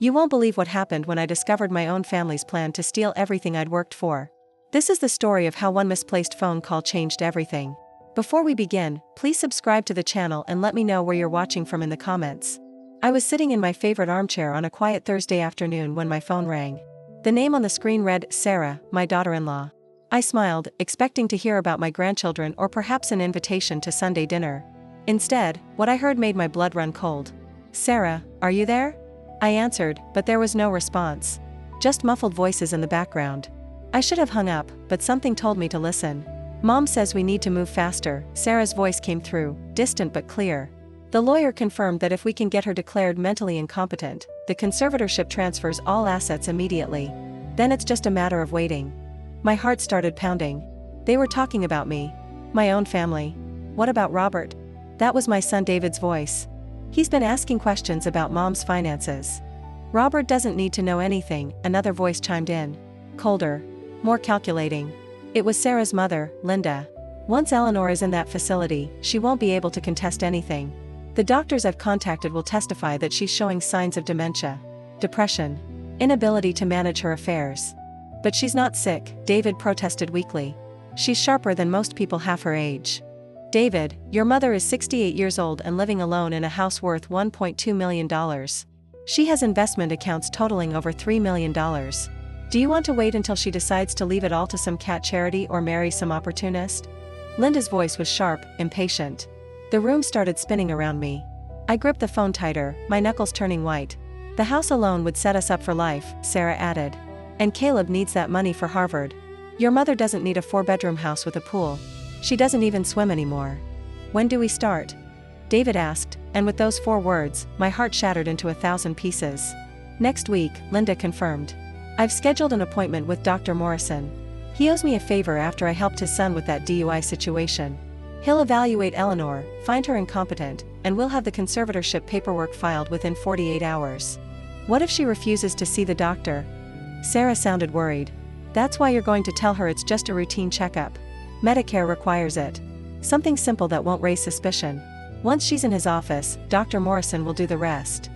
You won't believe what happened when I discovered my own family's plan to steal everything I'd worked for. This is the story of how one misplaced phone call changed everything. Before we begin, please subscribe to the channel and let me know where you're watching from in the comments. I was sitting in my favorite armchair on a quiet Thursday afternoon when my phone rang. The name on the screen read, Sarah, my daughter-in-law. I smiled, expecting to hear about my grandchildren or perhaps an invitation to Sunday dinner. Instead, what I heard made my blood run cold. Sarah, are you there? I answered, but there was no response. Just muffled voices in the background. I should have hung up, but something told me to listen. Mom says we need to move faster, Sarah's voice came through, distant but clear. The lawyer confirmed that if we can get her declared mentally incompetent, the conservatorship transfers all assets immediately. Then it's just a matter of waiting. My heart started pounding. They were talking about me. My own family. What about Robert? That was my son David's voice. He's been asking questions about Mom's finances. Robert doesn't need to know anything, another voice chimed in. Colder. More calculating. It was Sarah's mother, Linda. Once Eleanor is in that facility, she won't be able to contest anything. The doctors I've contacted will testify that she's showing signs of dementia, depression, inability to manage her affairs. But she's not sick, David protested weakly. She's sharper than most people half her age. David, your mother is 68 years old and living alone in a house worth $1.2 million. She has investment accounts totaling over $3 million. Do you want to wait until she decides to leave it all to some cat charity or marry some opportunist? Linda's voice was sharp, impatient. The room started spinning around me. I gripped the phone tighter, my knuckles turning white. The house alone would set us up for life, Sarah added. And Caleb needs that money for Harvard. Your mother doesn't need a 4-bedroom house with a pool. She doesn't even swim anymore. When do we start? David asked, and with those 4 words, my heart shattered into 1,000 pieces. Next week, Linda confirmed. I've scheduled an appointment with Dr. Morrison. He owes me a favor after I helped his son with that DUI situation. He'll evaluate Eleanor, find her incompetent, and we'll have the conservatorship paperwork filed within 48 hours. What if she refuses to see the doctor? Sarah sounded worried. That's why you're going to tell her it's just a routine checkup. Medicare requires it. Something simple that won't raise suspicion. Once she's in his office, Dr. Morrison will do the rest.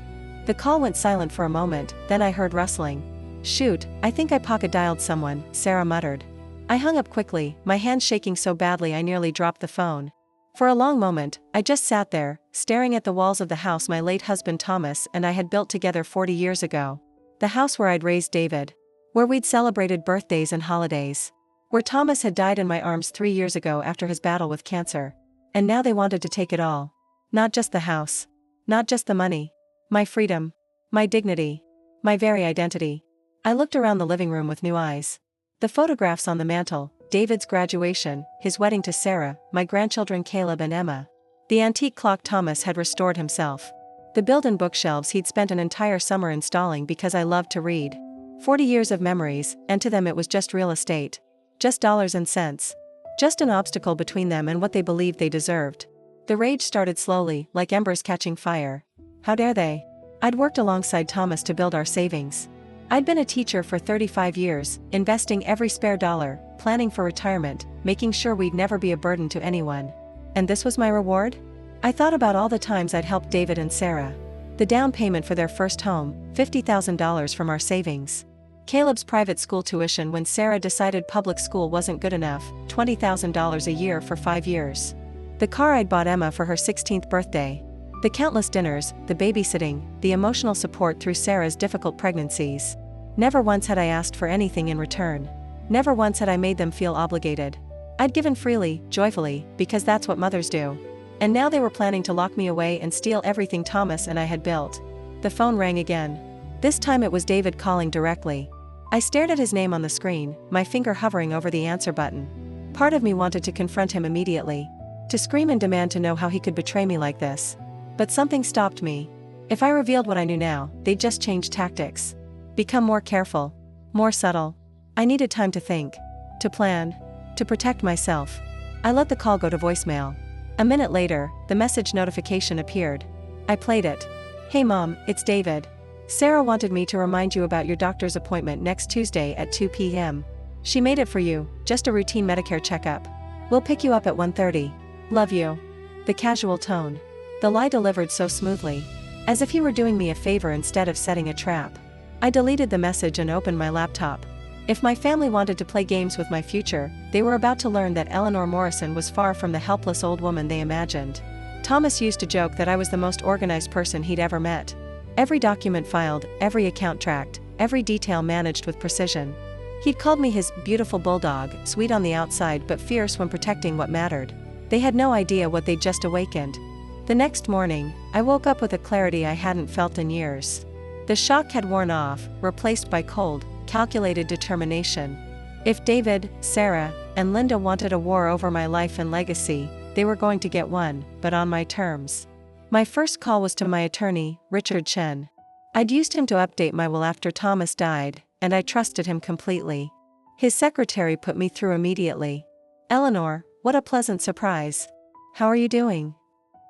The call went silent for a moment, then I heard rustling. Shoot, I think I pocket-dialed someone, Sarah muttered. I hung up quickly, my hands shaking so badly I nearly dropped the phone. For a long moment, I just sat there, staring at the walls of the house my late husband Thomas and I had built together 40 years ago. The house where I'd raised David. Where we'd celebrated birthdays and holidays. Where Thomas had died in my arms 3 years ago after his battle with cancer. And now they wanted to take it all. Not just the house. Not just the money. My freedom. My dignity. My very identity. I looked around the living room with new eyes. The photographs on the mantel, David's graduation, his wedding to Sarah, my grandchildren Caleb and Emma. The antique clock Thomas had restored himself. The built-in bookshelves he'd spent an entire summer installing because I loved to read. 40 years of memories, and to them it was just real estate. Just dollars and cents. Just an obstacle between them and what they believed they deserved. The rage started slowly, like embers catching fire. How dare they? I'd worked alongside Thomas to build our savings. I'd been a teacher for 35 years, investing every spare dollar, planning for retirement, making sure we'd never be a burden to anyone. And this was my reward? I thought about all the times I'd helped David and Sarah. The down payment for their first home, $50,000 from our savings. Caleb's private school tuition when Sarah decided public school wasn't good enough, $20,000 a year for 5 years. The car I'd bought Emma for her 16th birthday. The countless dinners, the babysitting, the emotional support through Sarah's difficult pregnancies. Never once had I asked for anything in return. Never once had I made them feel obligated. I'd given freely, joyfully, because that's what mothers do. And now they were planning to lock me away and steal everything Thomas and I had built. The phone rang again. This time it was David calling directly. I stared at his name on the screen, my finger hovering over the answer button. Part of me wanted to confront him immediately. To scream and demand to know how he could betray me like this. But something stopped me. If I revealed what I knew now, they'd just change tactics. Become more careful. More subtle. I needed time to think. To plan. To protect myself. I let the call go to voicemail. A minute later, the message notification appeared. I played it. Hey Mom, it's David. Sarah wanted me to remind you about your doctor's appointment next Tuesday at 2 p.m. She made it for you, just a routine Medicare checkup. We'll pick you up at 1:30. Love you. The casual tone. The lie delivered so smoothly. As if he were doing me a favor instead of setting a trap. I deleted the message and opened my laptop. If my family wanted to play games with my future, they were about to learn that Eleanor Morrison was far from the helpless old woman they imagined. Thomas used to joke that I was the most organized person he'd ever met. Every document filed, every account tracked, every detail managed with precision. He'd called me his beautiful bulldog, sweet on the outside but fierce when protecting what mattered. They had no idea what they'd just awakened. The next morning, I woke up with a clarity I hadn't felt in years. The shock had worn off, replaced by cold, calculated determination. If David, Sarah, and Linda wanted a war over my life and legacy, they were going to get one, but on my terms. My first call was to my attorney, Richard Chen. I'd used him to update my will after Thomas died, and I trusted him completely. His secretary put me through immediately. "Eleanor, what a pleasant surprise. How are you doing?"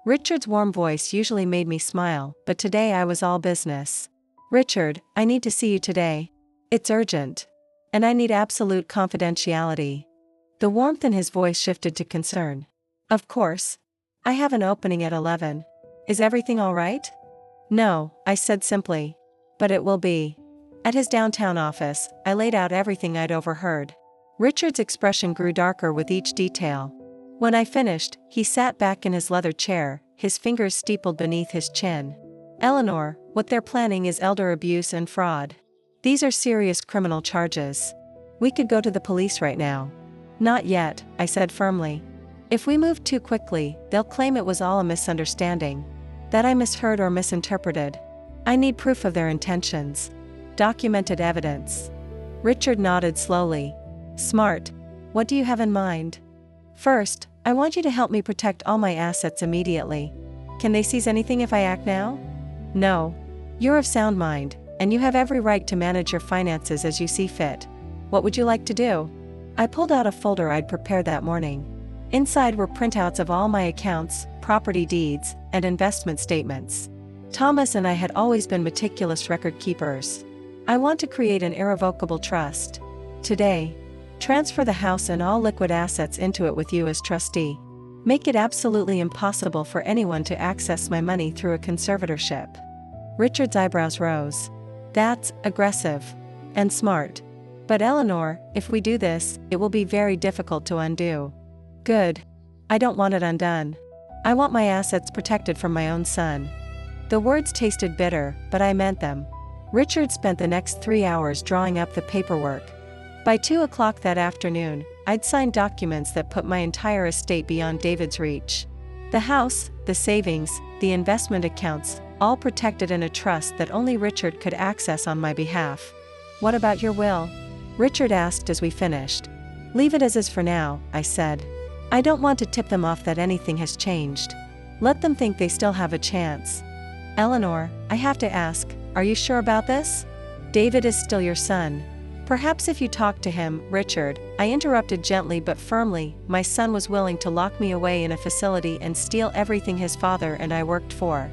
Richard's warm voice usually made me smile, but today I was all business. "Richard, I need to see you today. It's urgent. And I need absolute confidentiality." The warmth in his voice shifted to concern. "Of course. I have an opening at 11. Is everything all right?" "No," I said simply. "But it will be." At his downtown office, I laid out everything I'd overheard. Richard's expression grew darker with each detail. When I finished, he sat back in his leather chair, his fingers steepled beneath his chin. "Eleanor, what they're planning is elder abuse and fraud. These are serious criminal charges. We could go to the police right now." "Not yet," I said firmly. "If we move too quickly, they'll claim it was all a misunderstanding. That I misheard or misinterpreted. I need proof of their intentions. Documented evidence." Richard nodded slowly. "Smart. What do you have in mind?" "First, I want you to help me protect all my assets immediately. Can they seize anything if I act now?" "No. You're of sound mind, and you have every right to manage your finances as you see fit. What would you like to do?" I pulled out a folder I'd prepared that morning. Inside were printouts of all my accounts, property deeds, and investment statements. Thomas and I had always been meticulous record keepers. I want to create an irrevocable trust. Today, transfer the house and all liquid assets into it with you as trustee. Make it absolutely impossible for anyone to access my money through a conservatorship. Richard's eyebrows rose. "That's aggressive. And smart. But Eleanor, if we do this, it will be very difficult to undo." "Good. I don't want it undone. I want my assets protected from my own son." The words tasted bitter, but I meant them. Richard spent the next 3 hours drawing up the paperwork. By 2 o'clock that afternoon, I'd signed documents that put my entire estate beyond David's reach. The house, the savings, the investment accounts, all protected in a trust that only Richard could access on my behalf. "What about your will?" Richard asked as we finished. "Leave it as is for now," I said. "I don't want to tip them off that anything has changed. Let them think they still have a chance." "Eleanor, I have to ask, are you sure about this? David is still your son. Perhaps if you talk to him, Richard," I interrupted gently but firmly. "My son was willing to lock me away in a facility and steal everything his father and I worked for.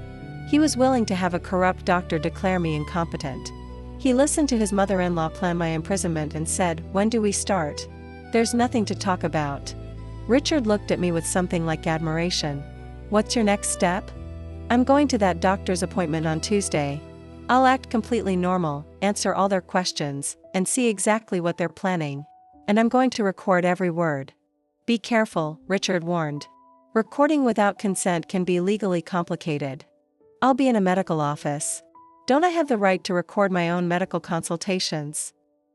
He was willing to have a corrupt doctor declare me incompetent. He listened to his mother-in-law plan my imprisonment and said, 'When do we start?' There's nothing to talk about." Richard looked at me with something like admiration. "What's your next step?" "I'm going to that doctor's appointment on Tuesday. I'll act completely normal, answer all their questions, and see exactly what they're planning. And I'm going to record every word." "Be careful," Richard warned. "Recording without consent can be legally complicated." "I'll be in a medical office. Don't I have the right to record my own medical consultations?"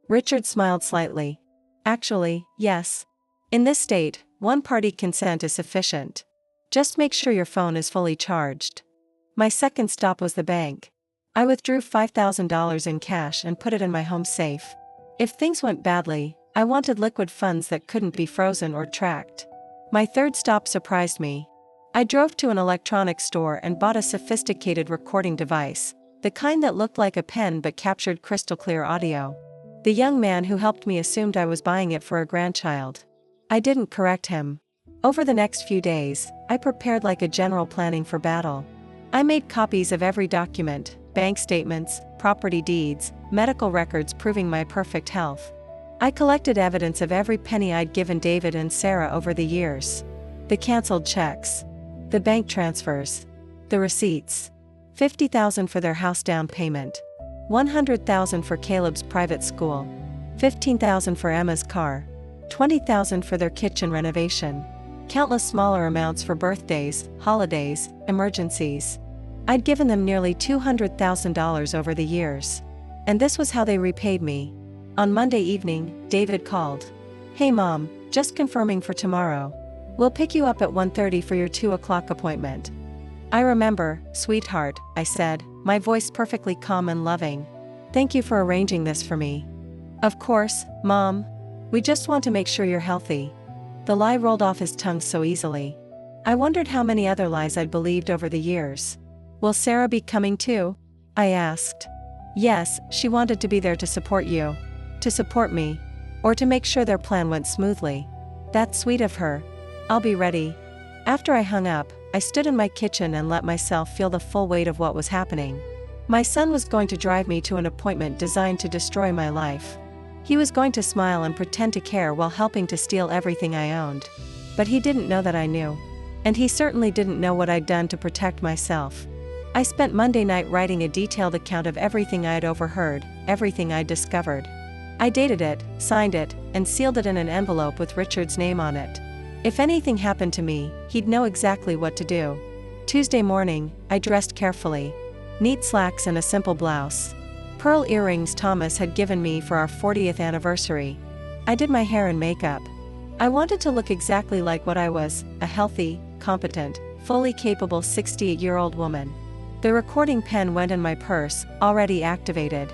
Richard smiled slightly. "Actually, yes. In this state, one-party consent is sufficient. Just make sure your phone is fully charged." My second stop was the bank. I withdrew $5,000 in cash and put it in my home safe. If things went badly, I wanted liquid funds that couldn't be frozen or tracked. My third stop surprised me. I drove to an electronics store and bought a sophisticated recording device, the kind that looked like a pen but captured crystal-clear audio. The young man who helped me assumed I was buying it for a grandchild. I didn't correct him. Over the next few days, I prepared like a general planning for battle. I made copies of every document, bank statements, property deeds, medical records proving my perfect health. I collected evidence of every penny I'd given David and Sarah over the years. The canceled checks. The bank transfers. The receipts. $50,000 for their house down payment. $100,000 for Caleb's private school. $15,000 for Emma's car. $20,000 for their kitchen renovation. Countless smaller amounts for birthdays, holidays, emergencies. I'd given them nearly $200,000 over the years. And this was how they repaid me. On Monday evening, David called. "Hey Mom, just confirming for tomorrow. We'll pick you up at 1:30 for your 2 o'clock appointment." "I remember, sweetheart," I said, my voice perfectly calm and loving. "Thank you for arranging this for me." "Of course, Mom. We just want to make sure you're healthy." The lie rolled off his tongue so easily. I wondered how many other lies I'd believed over the years. "Will Sarah be coming too?" I asked. "Yes, she wanted to be there to support you. To support me. Or to make sure their plan went smoothly." "That's sweet of her. I'll be ready." After I hung up, I stood in my kitchen and let myself feel the full weight of what was happening. My son was going to drive me to an appointment designed to destroy my life. He was going to smile and pretend to care while helping to steal everything I owned. But he didn't know that I knew. And he certainly didn't know what I'd done to protect myself. I spent Monday night writing a detailed account of everything I'd overheard, everything I'd discovered. I dated it, signed it, and sealed it in an envelope with Richard's name on it. If anything happened to me, he'd know exactly what to do. Tuesday morning, I dressed carefully. Neat slacks and a simple blouse. Pearl earrings Thomas had given me for our 40th anniversary. I did my hair and makeup. I wanted to look exactly like what I was, a healthy, competent, fully capable 68-year-old woman. The recording pen went in my purse, already activated.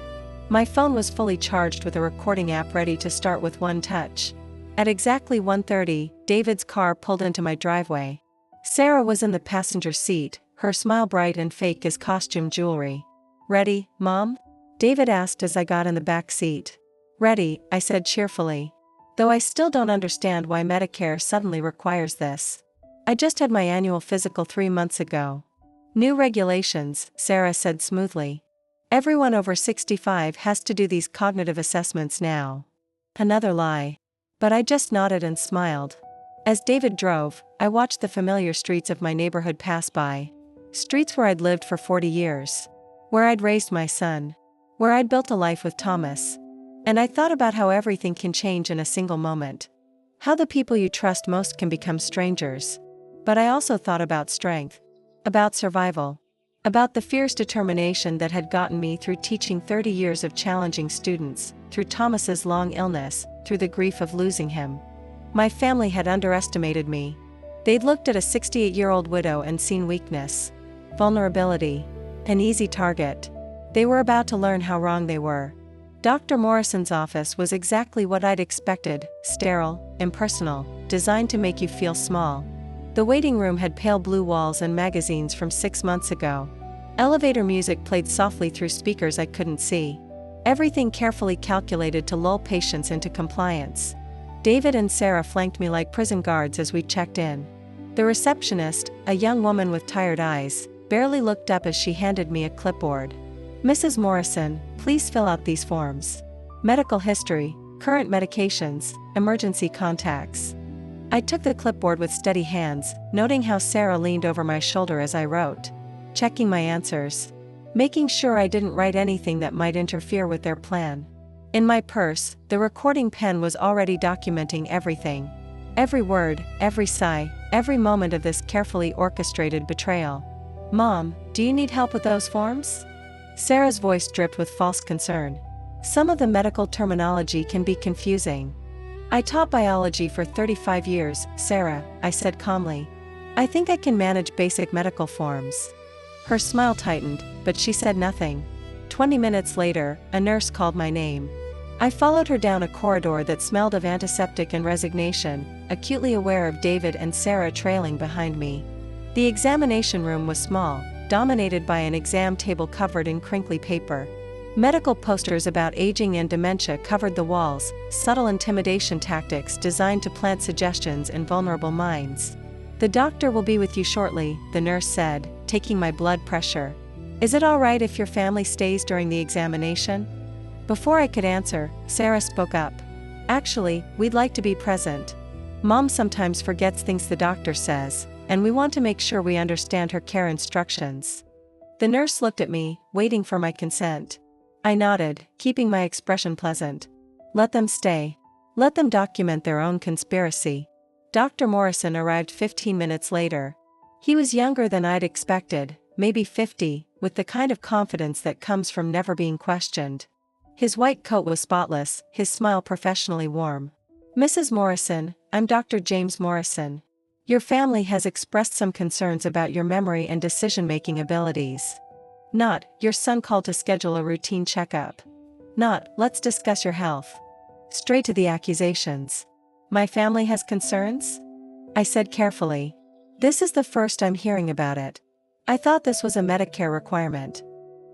My phone was fully charged with a recording app ready to start with one touch. At exactly 1:30, David's car pulled into my driveway. Sarah was in the passenger seat, her smile bright and fake as costume jewelry. "Ready, Mom?" David asked as I got in the back seat. "Ready," I said cheerfully. Though I still don't understand why Medicare suddenly requires this. I just had my annual physical 3 months ago. "New regulations," Sarah said smoothly. "Everyone over 65 has to do these cognitive assessments now." Another lie. But I just nodded and smiled. As David drove, I watched the familiar streets of my neighborhood pass by. Streets where I'd lived for 40 years. Where I'd raised my son. Where I'd built a life with Thomas. And I thought about how everything can change in a single moment. How the people you trust most can become strangers. But I also thought about strength. About survival. About the fierce determination that had gotten me through teaching 30 years of challenging students, through Thomas's long illness, through the grief of losing him. My family had underestimated me. They'd looked at a 68-year-old widow and seen weakness. Vulnerability. An easy target. They were about to learn how wrong they were. Dr. Morrison's office was exactly what I'd expected, sterile, impersonal, designed to make you feel small. The waiting room had pale blue walls and magazines from 6 months ago. Elevator music played softly through speakers I couldn't see. Everything carefully calculated to lull patients into compliance. David and Sarah flanked me like prison guards as we checked in. The receptionist, a young woman with tired eyes, barely looked up as she handed me a clipboard. "Mrs. Morrison, please fill out these forms. Medical history, current medications, emergency contacts." I took the clipboard with steady hands, noting how Sarah leaned over my shoulder as I wrote. Checking my answers. Making sure I didn't write anything that might interfere with their plan. In my purse, the recording pen was already documenting everything. Every word, every sigh, every moment of this carefully orchestrated betrayal. "Mom, do you need help with those forms?" Sarah's voice dripped with false concern. "Some of the medical terminology can be confusing." "I taught biology for 35 years, Sarah," I said calmly. "I think I can manage basic medical forms." Her smile tightened, but she said nothing. 20 minutes later, a nurse called my name. I followed her down a corridor that smelled of antiseptic and resignation, acutely aware of David and Sarah trailing behind me. The examination room was small, dominated by an exam table covered in crinkly paper. Medical posters about aging and dementia covered the walls, subtle intimidation tactics designed to plant suggestions in vulnerable minds. "The doctor will be with you shortly," the nurse said, taking my blood pressure. "Is it all right if your family stays during the examination?" Before I could answer, Sarah spoke up. "Actually, we'd like to be present. Mom sometimes forgets things the doctor says, and we want to make sure we understand her care instructions." The nurse looked at me, waiting for my consent. I nodded, keeping my expression pleasant. Let them stay. Let them document their own conspiracy. Dr. Morrison arrived 15 minutes later. He was younger than I'd expected, maybe 50, with the kind of confidence that comes from never being questioned. His white coat was spotless, his smile professionally warm. Mrs. Morrison, I'm Dr. James Morrison. Your family has expressed some concerns about your memory and decision-making abilities. Not, your son called to schedule a routine checkup. Not, let's discuss your health. Straight to the accusations. My family has concerns? I said carefully. This is the first I'm hearing about it. I thought this was a Medicare requirement.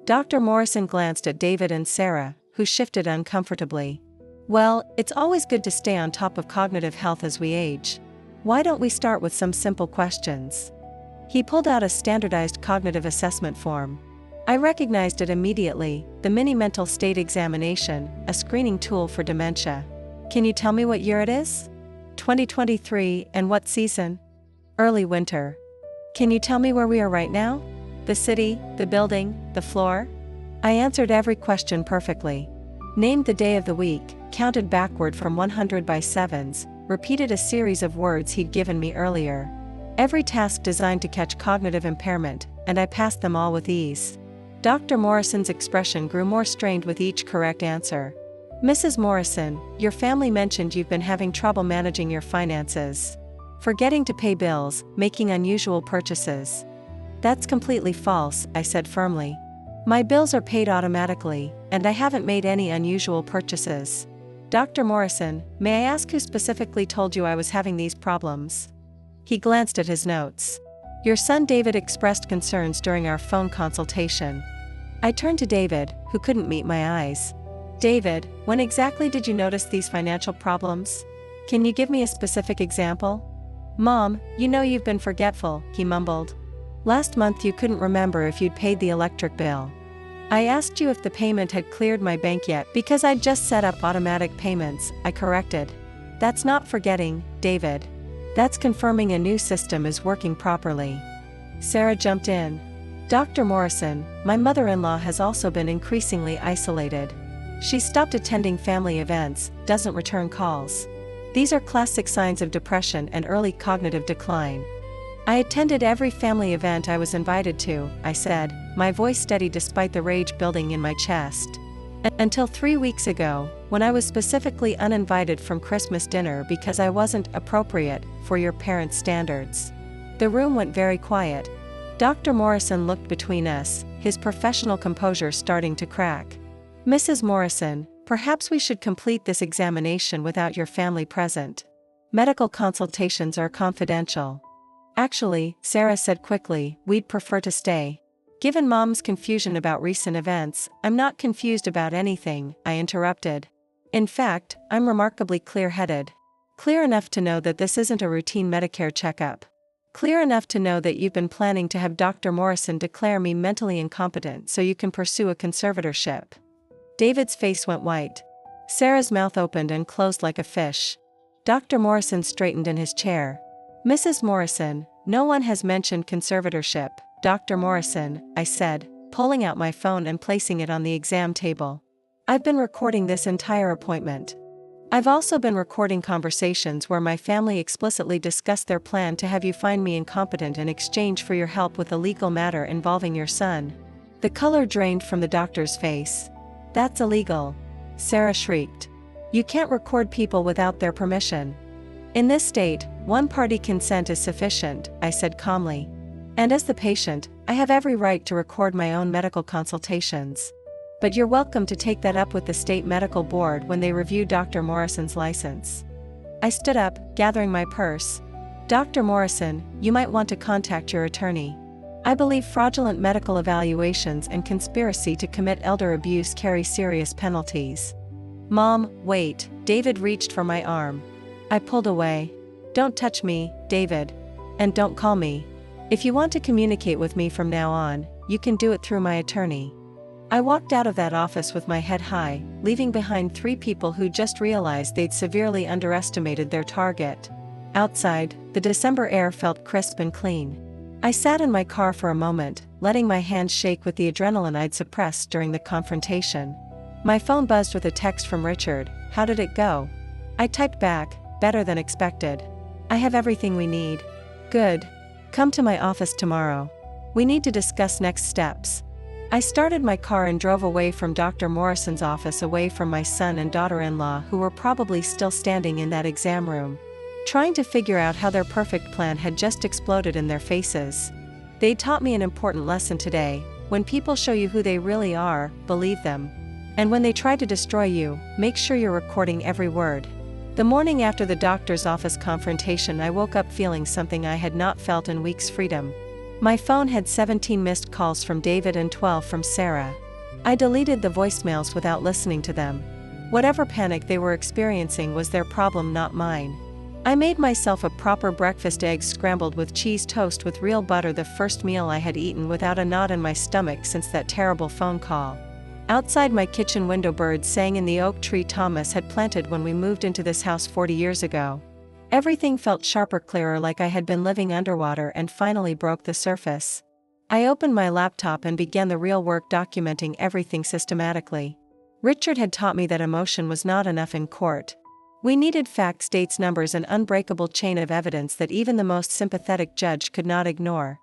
Dr. Morrison glanced at David and Sarah, who shifted uncomfortably. Well, it's always good to stay on top of cognitive health as we age. Why don't we start with some simple questions? He pulled out a standardized cognitive assessment form. I recognized it immediately, the mini mental state examination, a screening tool for dementia. Can you tell me what year it is? 2023, and what season? Early winter. Can you tell me where we are right now? The city, the building, the floor? I answered every question perfectly. Named the day of the week, counted backward from 100 by sevens, repeated a series of words he'd given me earlier. Every task designed to catch cognitive impairment, and I passed them all with ease. Dr. Morrison's expression grew more strained with each correct answer. Mrs. Morrison, your family mentioned you've been having trouble managing your finances. Forgetting to pay bills, making unusual purchases. That's completely false, I said firmly. My bills are paid automatically, and I haven't made any unusual purchases. Dr. Morrison, may I ask who specifically told you I was having these problems? He glanced at his notes. Your son David expressed concerns during our phone consultation. I turned to David, who couldn't meet my eyes. David, when exactly did you notice these financial problems? Can you give me a specific example? Mom, you know you've been forgetful, he mumbled. Last month you couldn't remember if you'd paid the electric bill. I asked you if the payment had cleared my bank yet because I'd just set up automatic payments, I corrected. That's not forgetting, David. That's confirming a new system is working properly. Sarah jumped in. Dr. Morrison, my mother-in-law has also been increasingly isolated. She stopped attending family events, doesn't return calls. These are classic signs of depression and early cognitive decline. I attended every family event I was invited to, I said, my voice steady despite the rage building in my chest. Until 3 weeks ago, when I was specifically uninvited from Christmas dinner because I wasn't appropriate for your parents' standards. The room went very quiet. Dr. Morrison looked between us, his professional composure starting to crack. Mrs. Morrison, perhaps we should complete this examination without your family present. Medical consultations are confidential. Actually, Sarah said quickly, we'd prefer to stay. Given Mom's confusion about recent events, I'm not confused about anything, I interrupted. In fact, I'm remarkably clear-headed. Clear enough to know that this isn't a routine Medicare checkup. Clear enough to know that you've been planning to have Dr. Morrison declare me mentally incompetent so you can pursue a conservatorship. David's face went white. Sarah's mouth opened and closed like a fish. Dr. Morrison straightened in his chair. Mrs. Morrison, no one has mentioned conservatorship, Dr. Morrison, I said, pulling out my phone and placing it on the exam table. I've been recording this entire appointment. I've also been recording conversations where my family explicitly discussed their plan to have you find me incompetent in exchange for your help with a legal matter involving your son. The color drained from the doctor's face. That's illegal. Sarah shrieked. You can't record people without their permission. In this state, one-party consent is sufficient, I said calmly. And as the patient, I have every right to record my own medical consultations. But you're welcome to take that up with the state medical board when they review Dr. Morrison's license. I stood up, gathering my purse. Dr. Morrison, you might want to contact your attorney. I believe fraudulent medical evaluations and conspiracy to commit elder abuse carry serious penalties. Mom, wait, David reached for my arm. I pulled away. Don't touch me, David. And don't call me. If you want to communicate with me from now on, you can do it through my attorney. I walked out of that office with my head high, leaving behind 3 people who just realized they'd severely underestimated their target. Outside, the December air felt crisp and clean. I sat in my car for a moment, letting my hands shake with the adrenaline I'd suppressed during the confrontation. My phone buzzed with a text from Richard. "How did it go?" I typed back, "Better than expected. I have everything we need." "Good. Come to my office tomorrow. We need to discuss next steps." I started my car and drove away from Dr. Morrison's office, away from my son and daughter-in-law, who were probably still standing in that exam room, trying to figure out how their perfect plan had just exploded in their faces. They taught me an important lesson today: when people show you who they really are, believe them. And when they try to destroy you, make sure you're recording every word. The morning after the doctor's office confrontation, I woke up feeling something I had not felt in weeks: freedom. My phone had 17 missed calls from David and 12 from Sarah. I deleted the voicemails without listening to them. Whatever panic they were experiencing was their problem, not mine. I made myself a proper breakfast: eggs scrambled with cheese, toast with real butter, the first meal I had eaten without a knot in my stomach since that terrible phone call. Outside my kitchen window, birds sang in the oak tree Thomas had planted when we moved into this house 40 years ago. Everything felt sharper, clearer, like I had been living underwater and finally broke the surface. I opened my laptop and began the real work, documenting everything systematically. Richard had taught me that emotion was not enough in court. We needed facts, dates, numbers, an unbreakable chain of evidence that even the most sympathetic judge could not ignore.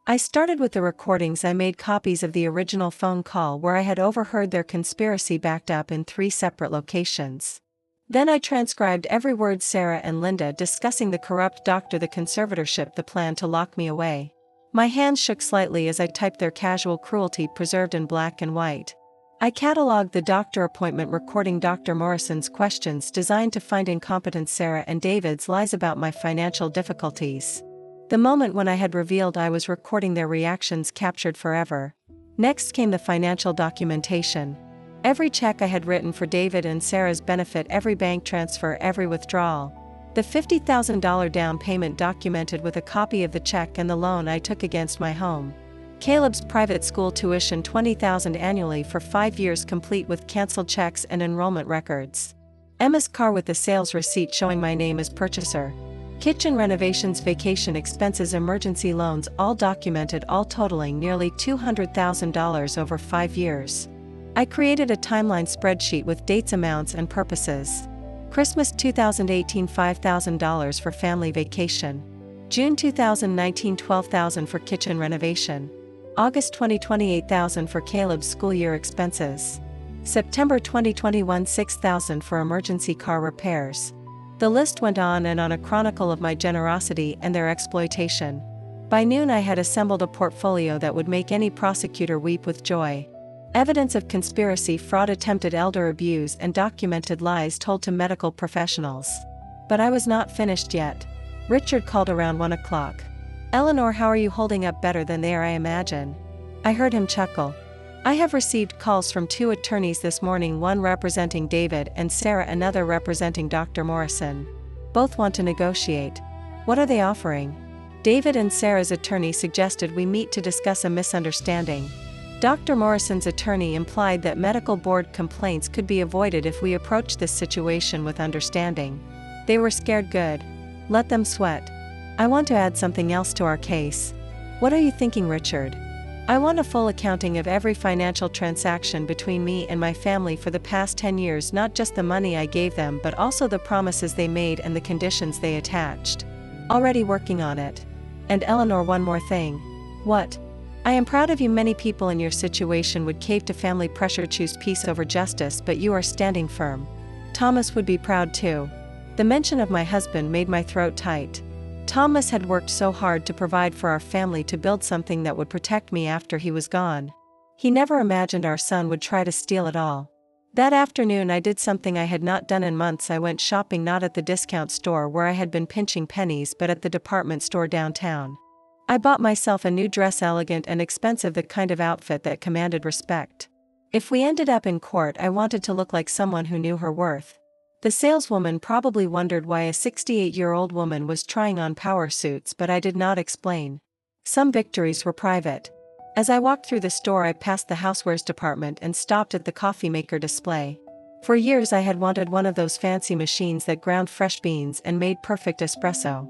I started with the recordings. I made copies of the original phone call where I had overheard their conspiracy, backed up in 3 separate locations. Then I transcribed every word: Sarah and Linda discussing the corrupt doctor, the conservatorship, the plan to lock me away. My hands shook slightly as I typed their casual cruelty preserved in black and white. I catalogued the doctor appointment recording, Dr. Morrison's questions designed to find incompetent Sarah, and David's lies about my financial difficulties. The moment when I had revealed I was recording their reactions captured forever. Next came the financial documentation. Every check I had written for David and Sarah's benefit, every bank transfer, every withdrawal. The $50,000 down payment documented with a copy of the check, and the loan I took against my home. Caleb's private school tuition, $20,000 annually for 5 years, complete with canceled checks and enrollment records. Emma's car with the sales receipt showing my name as purchaser. Kitchen renovations, vacation expenses, emergency loans, all documented, all totaling nearly $200,000 over 5 years. I created a timeline spreadsheet with dates, amounts, and purposes. Christmas 2018, $5,000 for family vacation. June 2019, $12,000 for kitchen renovation. August 2020, $8,000 for Caleb's school year expenses. September 2021, $6,000 for emergency car repairs. The list went on and on, a chronicle of my generosity and their exploitation. By noon I had assembled a portfolio that would make any prosecutor weep with joy. Evidence of conspiracy, fraud, attempted elder abuse, and documented lies told to medical professionals. But I was not finished yet. Richard called around 1 o'clock. "Eleanor, how are you holding up? Better than they are, I imagine." I heard him chuckle. "I have received calls from 2 attorneys this morning, one representing David and Sarah, another representing Dr. Morrison. Both want to negotiate." "What are they offering?" David and Sarah's attorney suggested we meet to discuss a misunderstanding. Dr. Morrison's attorney implied that medical board complaints could be avoided if we approached this situation with understanding. They were scared. Good. Let them sweat. I want to add something else to our case. "What are you thinking, Richard?" "I want a full accounting of every financial transaction between me and my family for the past 10 years, not just the money I gave them, but also the promises they made and the conditions they attached." "Already working on it. And Eleanor, one more thing." "What?" "I am proud of you. Many people in your situation would cave to family pressure, choose peace over justice, but you are standing firm. Thomas would be proud too." The mention of my husband made my throat tight. Thomas had worked so hard to provide for our family, to build something that would protect me after he was gone. He never imagined our son would try to steal it all. That afternoon I did something I had not done in months. I went shopping, not at the discount store where I had been pinching pennies, but at the department store downtown. I bought myself a new dress, elegant and expensive, the kind of outfit that commanded respect. If we ended up in court, I wanted to look like someone who knew her worth. The saleswoman probably wondered why a 68-year-old woman was trying on power suits, but I did not explain. Some victories were private. As I walked through the store, I passed the housewares department and stopped at the coffee maker display. For years I had wanted one of those fancy machines that ground fresh beans and made perfect espresso.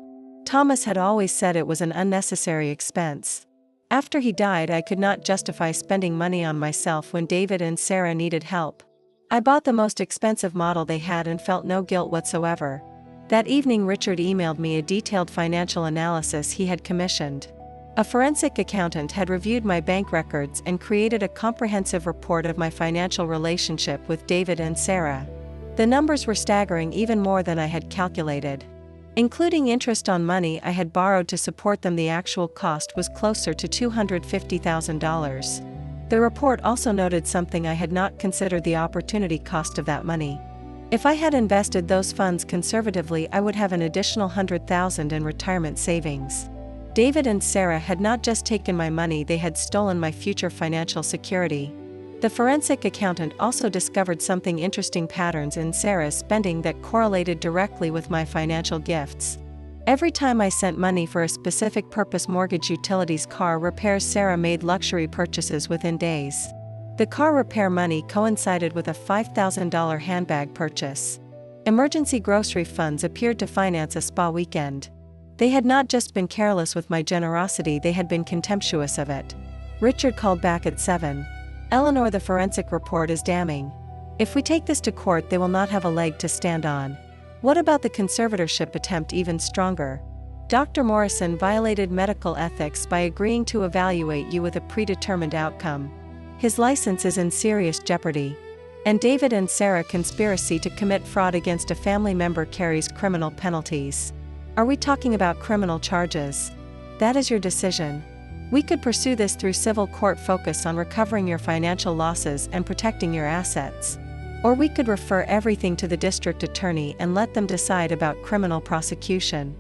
Thomas had always said it was an unnecessary expense. After he died, I could not justify spending money on myself when David and Sarah needed help. I bought the most expensive model they had and felt no guilt whatsoever. That evening, Richard emailed me a detailed financial analysis he had commissioned. A forensic accountant had reviewed my bank records and created a comprehensive report of my financial relationship with David and Sarah. The numbers were staggering, even more than I had calculated. Including interest on money I had borrowed to support them, the actual cost was closer to $250,000. The report also noted something I had not considered: the opportunity cost of that money. If I had invested those funds conservatively, I would have an additional $100,000 in retirement savings. David and Sarah had not just taken my money, they had stolen my future financial security. The forensic accountant also discovered something interesting: patterns in Sarah's spending that correlated directly with my financial gifts. Every time I sent money for a specific purpose — mortgage, utilities, car repairs — Sarah made luxury purchases within days. The car repair money coincided with a $5,000 handbag purchase. Emergency grocery funds appeared to finance a spa weekend. They had not just been careless with my generosity, they had been contemptuous of it. Richard called back at 7. "Eleanor, the forensic report is damning. If we take this to court, they will not have a leg to stand on. What about the conservatorship attempt? Even stronger. Dr. Morrison violated medical ethics by agreeing to evaluate you with a predetermined outcome. His license is in serious jeopardy. And David and Sarah conspiracy to commit fraud against a family member carries criminal penalties. Are we talking about criminal charges? That is your decision. We could pursue this through civil court, focus on recovering your financial losses and protecting your assets. Or we could refer everything to the district attorney and let them decide about criminal prosecution."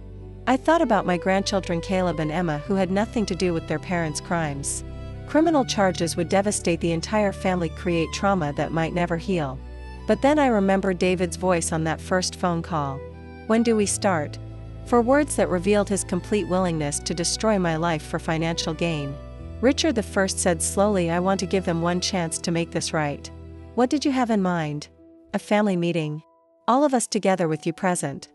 I thought about my grandchildren Caleb and Emma, who had nothing to do with their parents' crimes. Criminal charges would devastate the entire family, create trauma that might never heal. But then I remembered David's voice on that first phone call. "When do we start?" For words that revealed his complete willingness to destroy my life for financial gain. Richard I said slowly, "I want to give them one chance to make this right." "What did you have in mind?" "A family meeting. All of us together with you present.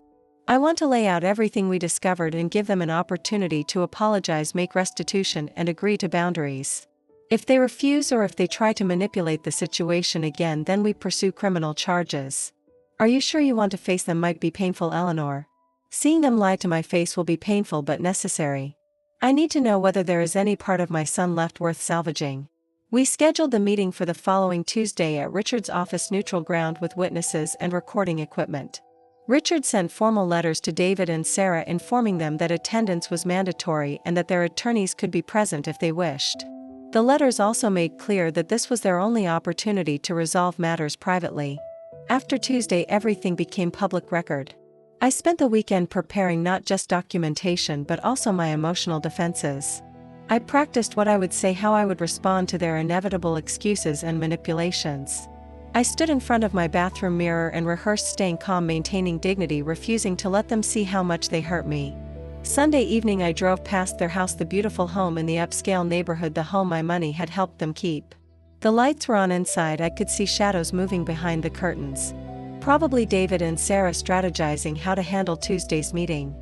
I want to lay out everything we discovered and give them an opportunity to apologize, make restitution, and agree to boundaries. If they refuse or if they try to manipulate the situation again, then we pursue criminal charges." "Are you sure you want to face them?" "Might be painful, Eleanor. Seeing them lie to my face will be painful but necessary. I need to know whether there is any part of my son left worth salvaging." We scheduled the meeting for the following Tuesday at Richard's office, neutral ground with witnesses and recording equipment. Richard sent formal letters to David and Sarah informing them that attendance was mandatory and that their attorneys could be present if they wished. The letters also made clear that this was their only opportunity to resolve matters privately. After Tuesday, everything became public record. I spent the weekend preparing not just documentation but also my emotional defenses. I practiced what I would say, how I would respond to their inevitable excuses and manipulations. I stood in front of my bathroom mirror and rehearsed staying calm, maintaining dignity, refusing to let them see how much they hurt me. Sunday evening I drove past their house, the beautiful home in the upscale neighborhood, the home my money had helped them keep. The lights were on inside. I could see shadows moving behind the curtains. Probably David and Sarah strategizing how to handle Tuesday's meeting.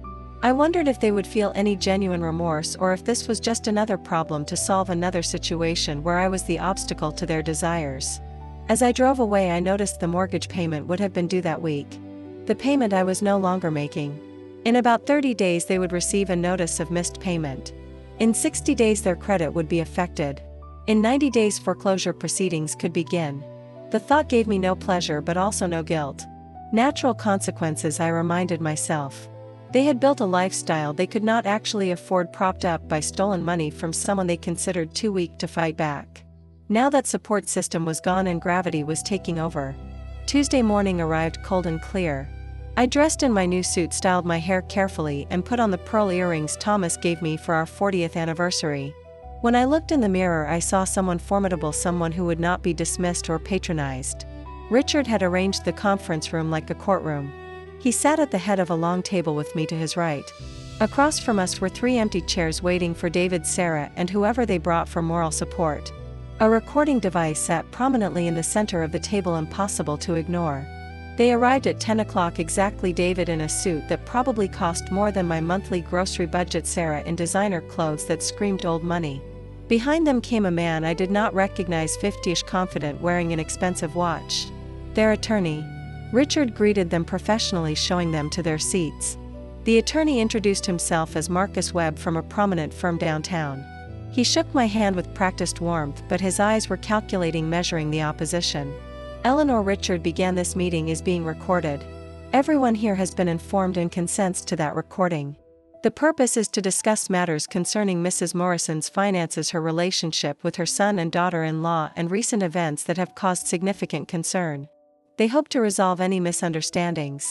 I wondered if they would feel any genuine remorse or if this was just another problem to solve, another situation where I was the obstacle to their desires. As I drove away, I noticed the mortgage payment would have been due that week. The payment I was no longer making. In about 30 days they would receive a notice of missed payment. In 60 days their credit would be affected. In 90 days foreclosure proceedings could begin. The thought gave me no pleasure but also no guilt. Natural consequences, I reminded myself. They had built a lifestyle they could not actually afford, propped up by stolen money from someone they considered too weak to fight back. Now that support system was gone and gravity was taking over. Tuesday morning arrived cold and clear. I dressed in my new suit, styled my hair carefully, and put on the pearl earrings Thomas gave me for our 40th anniversary. When I looked in the mirror, I saw someone formidable, someone who would not be dismissed or patronized. Richard had arranged the conference room like a courtroom. He sat at the head of a long table with me to his right. Across from us were 3 empty chairs waiting for David, Sarah, and whoever they brought for moral support. A recording device sat prominently in the center of the table, impossible to ignore. They arrived at 10 o'clock exactly. David in a suit that probably cost more than my monthly grocery budget, Sarah in designer clothes that screamed old money. Behind them came a man I did not recognize, 50ish, confident, wearing an expensive watch. Their attorney. Richard greeted them professionally, showing them to their seats. The attorney introduced himself as Marcus Webb from a prominent firm downtown. He shook my hand with practiced warmth, but his eyes were calculating, measuring the opposition. Eleanor, Richard began, this meeting is being recorded. Everyone here has been informed and consents to that recording. The purpose is to discuss matters concerning Mrs. Morrison's finances, her relationship with her son and daughter-in-law, and recent events that have caused significant concern. They hope to resolve any misunderstandings.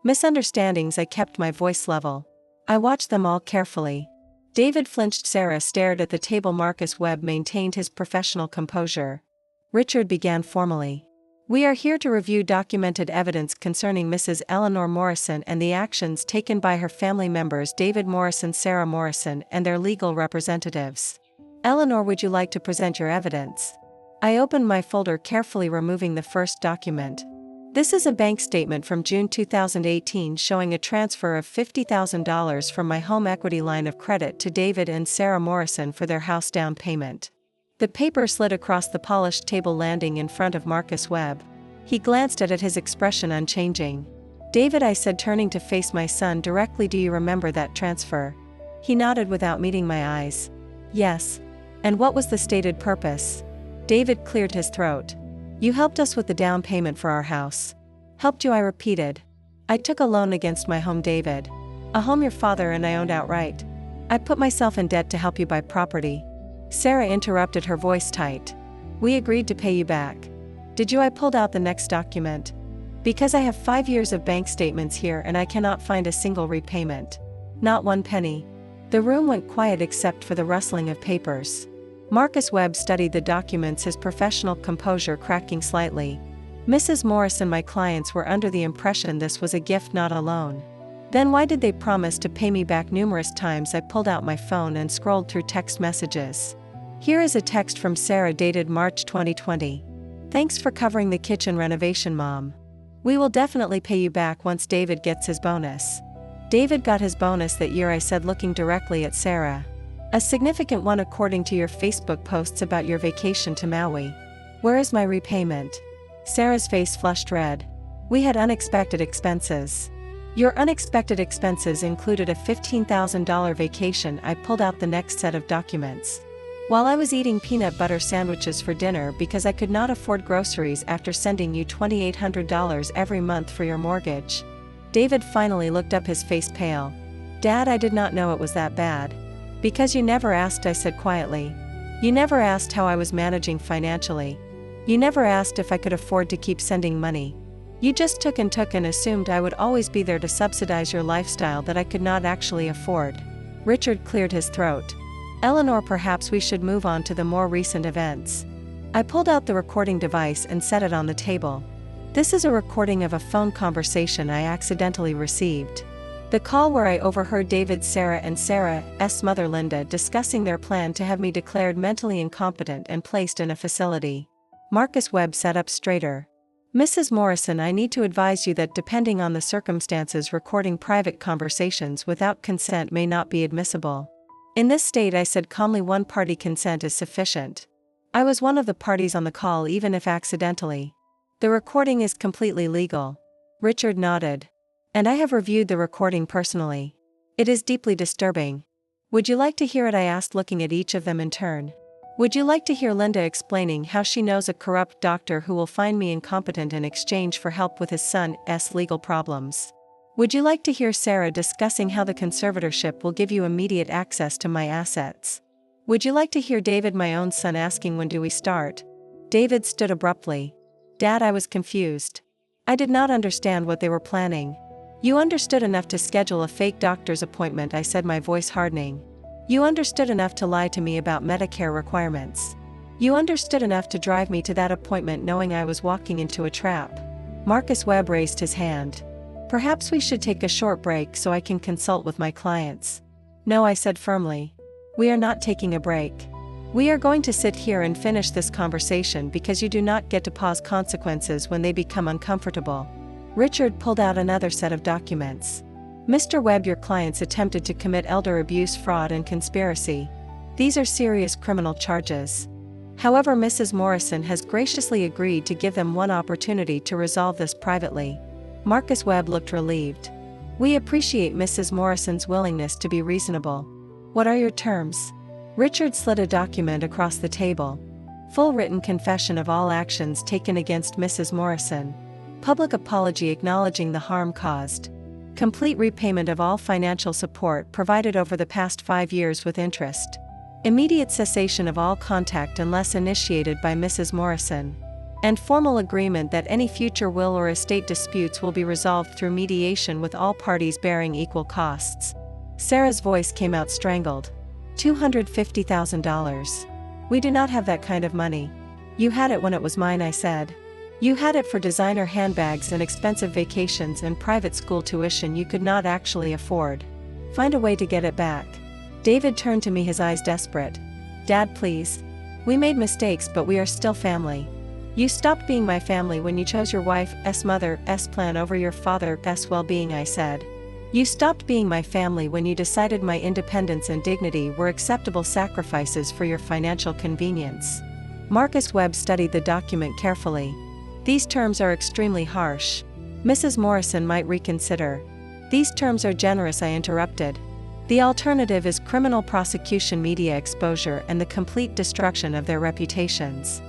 I kept my voice level. I watched them all carefully. David flinched. Sarah stared at the table. Marcus Webb maintained his professional composure. Richard began formally. We are here to review documented evidence concerning Mrs. Eleanor Morrison and the actions taken by her family members, David Morrison, Sarah Morrison, and their legal representatives. Eleanor, would you like to present your evidence? I opened my folder carefully, removing the first document. This is a bank statement from June 2018 showing a transfer of $50,000 from my home equity line of credit to David and Sarah Morrison for their house down payment. The paper slid across the polished table, landing in front of Marcus Webb. He glanced at it, his expression unchanging. David, I said, turning to face my son directly, do you remember that transfer? He nodded without meeting my eyes. Yes. And what was the stated purpose? David cleared his throat. You helped us with the down payment for our house. Helped you, I repeated. I took a loan against my home, David. A home your father and I owned outright. I put myself in debt to help you buy property. Sarah interrupted, her voice tight. We agreed to pay you back. Did you? I pulled out the next document. Because I have 5 years of bank statements here and I cannot find a single repayment. Not one penny. The room went quiet except for the rustling of papers. Marcus Webb studied the documents, his professional composure cracking slightly. Mrs. Morrison, my clients were under the impression this was a gift, not a loan. Then why did they promise to pay me back numerous times? I pulled out my phone and scrolled through text messages. Here is a text from Sarah dated March 2020. Thanks for covering the kitchen renovation, Mom. We will definitely pay you back once David gets his bonus. David got his bonus that year, I said, looking directly at Sarah. A significant one according to your Facebook posts about your vacation to Maui. Where is my repayment? Sarah's face flushed red. We had unexpected expenses. Your unexpected expenses included a $15,000 vacation. I pulled out the next set of documents. While I was eating peanut butter sandwiches for dinner because I could not afford groceries after sending you $2,800 every month for your mortgage. David finally looked up, his face pale. Dad, I did not know it was that bad. Because you never asked, I said quietly. You never asked how I was managing financially. You never asked if I could afford to keep sending money. You just took and assumed I would always be there to subsidize your lifestyle that I could not actually afford. Richard cleared his throat. Eleanor, perhaps we should move on to the more recent events. I pulled out the recording device and set it on the table. This is a recording of a phone conversation I accidentally received. The call where I overheard David, Sarah, and Sarah's mother Linda discussing their plan to have me declared mentally incompetent and placed in a facility. Marcus Webb sat up straighter. Mrs. Morrison, I need to advise you that depending on the circumstances, recording private conversations without consent may not be admissible. In this state, I said calmly, one-party consent is sufficient. I was one of the parties on the call, even if accidentally. The recording is completely legal. Richard nodded. And I have reviewed the recording personally. It is deeply disturbing. Would you like to hear it? I asked, looking at each of them in turn. Would you like to hear Linda explaining how she knows a corrupt doctor who will find me incompetent in exchange for help with his son's legal problems? Would you like to hear Sarah discussing how the conservatorship will give you immediate access to my assets? Would you like to hear David, my own son, asking when do we start? David stood abruptly. Dad, I was confused. I did not understand what they were planning. You understood enough to schedule a fake doctor's appointment, I said, my voice hardening. You understood enough to lie to me about Medicare requirements. You understood enough to drive me to that appointment knowing I was walking into a trap. Marcus Webb raised his hand. Perhaps we should take a short break so I can consult with my clients. No, I said firmly. We are not taking a break. We are going to sit here and finish this conversation because you do not get to pause consequences when they become uncomfortable. Richard pulled out another set of documents. Mr. Webb, your clients attempted to commit elder abuse, fraud, and conspiracy. These are serious criminal charges. However, Mrs. Morrison has graciously agreed to give them one opportunity to resolve this privately. Marcus Webb looked relieved. We appreciate Mrs. Morrison's willingness to be reasonable. What are your terms? Richard slid a document across the table. Full written confession of all actions taken against Mrs. Morrison. Public apology acknowledging the harm caused. Complete repayment of all financial support provided over the past 5 years with interest. Immediate cessation of all contact unless initiated by Mrs. Morrison. And formal agreement that any future will or estate disputes will be resolved through mediation with all parties bearing equal costs. Sarah's voice came out strangled. $250,000. We do not have that kind of money. You had it when it was mine, I said. You had it for designer handbags and expensive vacations and private school tuition you could not actually afford. Find a way to get it back. David turned to me, his eyes desperate. Dad, please. We made mistakes, but we are still family. You stopped being my family when you chose your wife's mother's plan over your father's well-being, I said. You stopped being my family when you decided my independence and dignity were acceptable sacrifices for your financial convenience. Marcus Webb studied the document carefully. These terms are extremely harsh. Mrs. Morrison might reconsider. These terms are generous, I interrupted. The alternative is criminal prosecution, media exposure, and the complete destruction of their reputations.